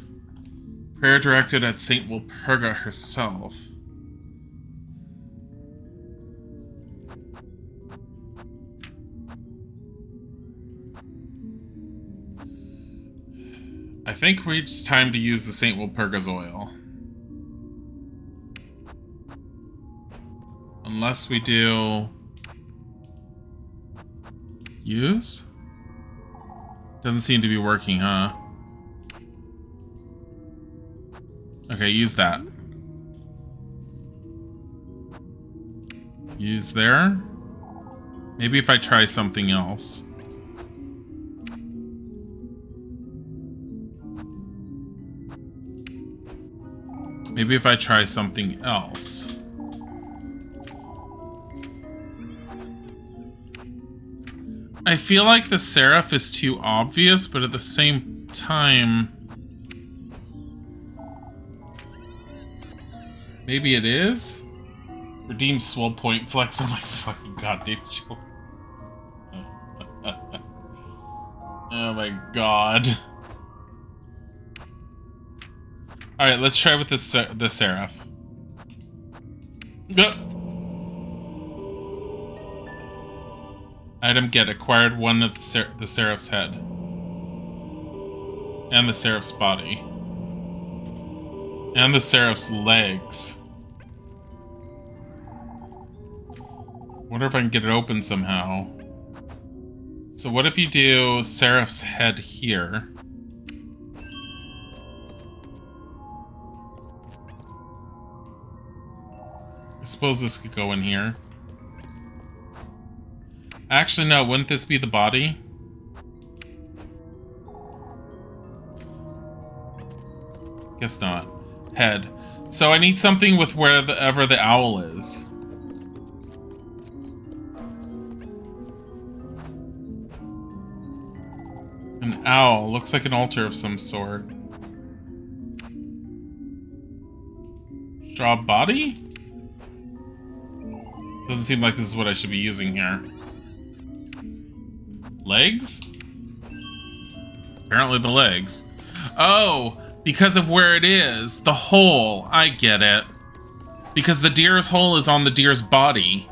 Prayer directed at Saint Walpurga herself. I think it's time to use the Saint Walpurga's oil. Unless we do... use? Doesn't seem to be working, huh? Okay, use that. Use there. Maybe if I try something else. Maybe if I try something else. I feel like the seraph is too obvious, but at the same time... maybe it is? Redeem swell point flex on my fucking goddamn shoulder. Oh my god. Alright, let's try with the seraph. Item get acquired one of the seraph's head. And the seraph's body. And the seraph's legs. Wonder if I can get it open somehow. So what if you do seraph's head here? I suppose this could go in here. Actually, no, wouldn't this be the body? Guess not. Head. So I need something with wherever the owl is. An owl. Looks like an altar of some sort. Straw body? Doesn't seem like this is what I should be using here. Legs? Apparently the legs. Oh, because of where it is. The hole. I get it. Because the deer's hole is on the deer's body.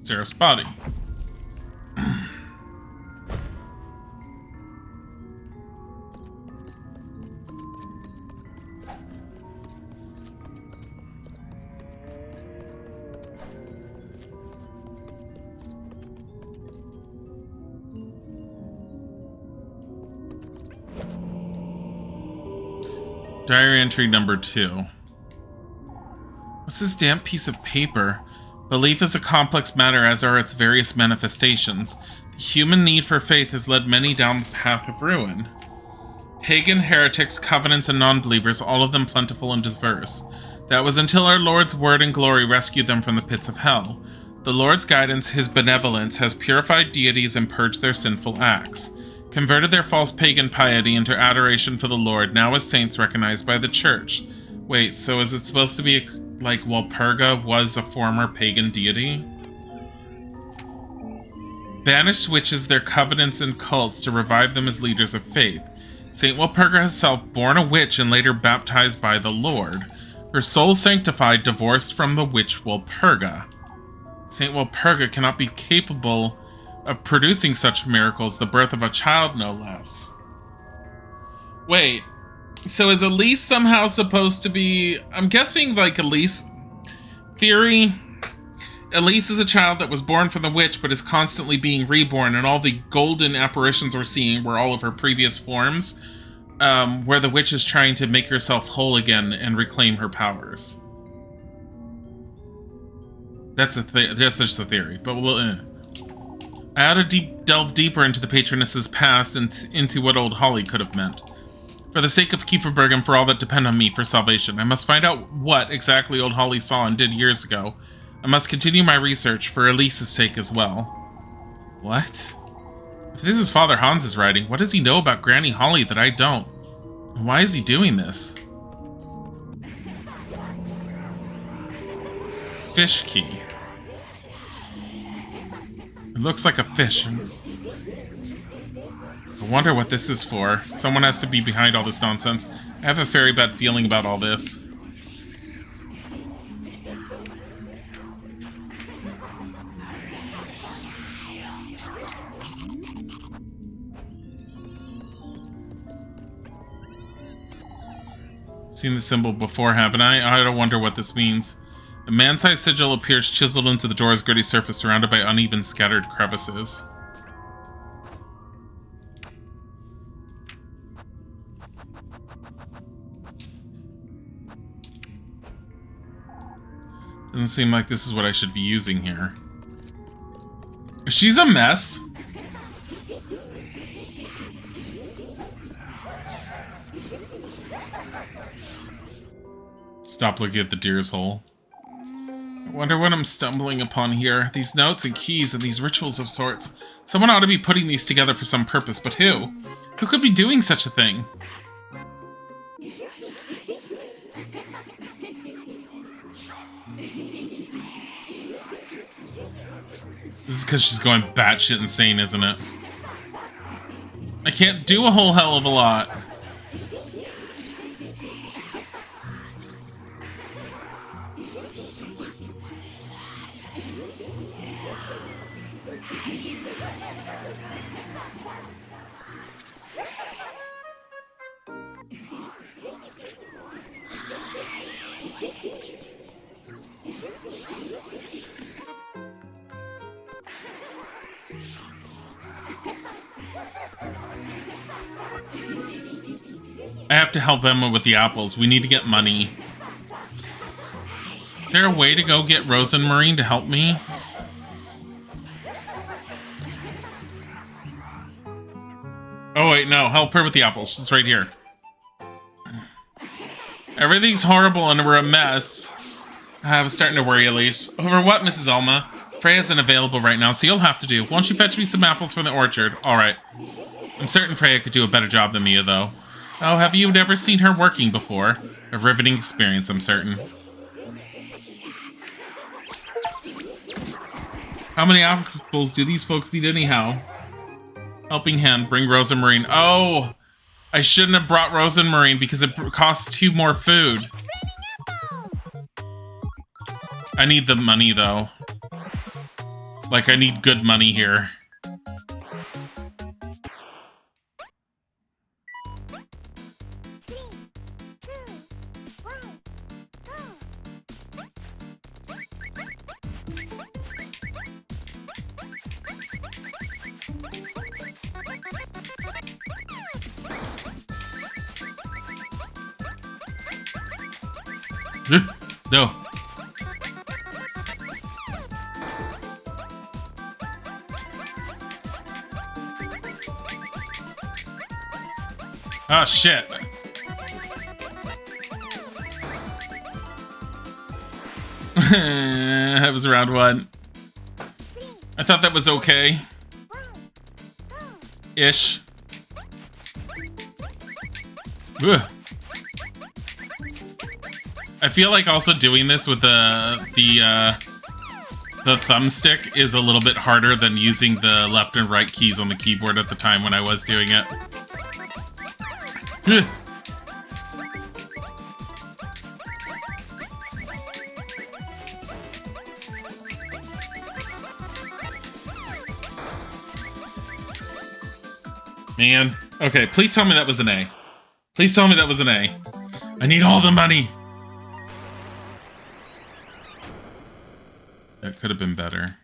Seraph's body. Diary entry number 2. What's this damp piece of paper? Belief is a complex matter, as are its various manifestations. The human need for faith has led many down the path of ruin. Pagan, heretics, covenants, and non-believers, all of them plentiful and diverse. That was until our Lord's word and glory rescued them from the pits of hell. The Lord's guidance, his benevolence, has purified deities and purged their sinful acts. Converted their false pagan piety into adoration for the Lord, now as saints recognized by the Church. Wait, so is it supposed to be like Walpurga was a former pagan deity? Banished witches, their covenants and cults to revive them as leaders of faith. Saint Walpurga herself, born a witch and later baptized by the Lord. Her soul sanctified, divorced from the witch Walpurga. Saint Walpurga cannot be capable of producing such miracles, the birth of a child no less. Wait, so is Elise somehow supposed to be... I'm guessing, like, Elise... Theory... Elise is a child that was born from the witch, but is constantly being reborn, and all the golden apparitions we're seeing were all of her previous forms, where the witch is trying to make herself whole again and reclaim her powers. That's just a theory, but we'll... I ought to delve deeper into the patroness's past and into what old Holly could have meant. For the sake of Kieferberg and for all that depend on me for salvation, I must find out what exactly old Holly saw and did years ago. I must continue my research for Elise's sake as well. What? If this is Father Hans's writing, what does he know about Granny Holly that I don't? And why is he doing this? Fish key. It looks like a fish. I wonder what this is for. Someone has to be behind all this nonsense. I have a very bad feeling about all this. Seen the symbol before, haven't I? I don't wonder what this means. A man-sized sigil appears chiseled into the door's gritty surface, surrounded by uneven, scattered crevices. Doesn't seem like this is what I should be using here. She's a mess. Stop looking at the deer's hole. I wonder what I'm stumbling upon here. These notes and keys and these rituals of sorts. Someone ought to be putting these together for some purpose, but who? Who could be doing such a thing? This is because she's going batshit insane, isn't it? I can't do a whole hell of a lot. I have to help Emma with the apples. We need to get money. Is there a way to go get Rosenmarine to help me? Oh wait, no. Help her with the apples. It's right here. Everything's horrible and we're a mess. I was starting to worry, Elise. Over what, Mrs. Alma? Freya isn't available right now, so you'll have to do. Won't you fetch me some apples from the orchard? Alright. I'm certain Freya could do a better job than Mia, though. Oh, have you never seen her working before? A riveting experience, I'm certain. How many apples do these folks need anyhow? Helping hand, bring Rosenmarine. Oh! I shouldn't have brought Rosenmarine because it costs 2 more food. I need the money, though. Like, I need good money here. No. Oh, shit. That was round 1. I thought that was okay. Ish. Ugh. I feel like also doing this with the thumbstick is a little bit harder than using the left and right keys on the keyboard at the time when I was doing it. Ugh. Man. Okay, please tell me that was an A. Please tell me that was an A. I need all the money. That could have been better.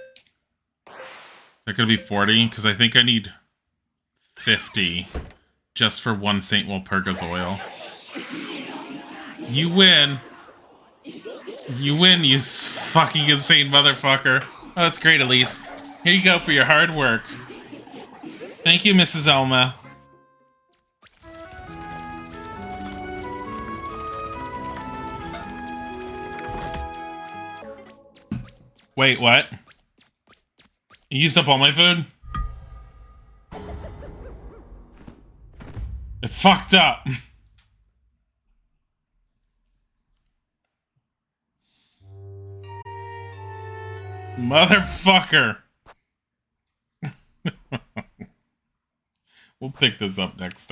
That could be 40, because I think I need 50 just for 1 St. Walpurgis oil. You win. You win, you fucking insane motherfucker. Oh, that's great, Elise. Here you go for your hard work. Thank you, Mrs. Elma. Wait, what? You used up all my food? fucked up. Motherfucker. We'll pick this up next time.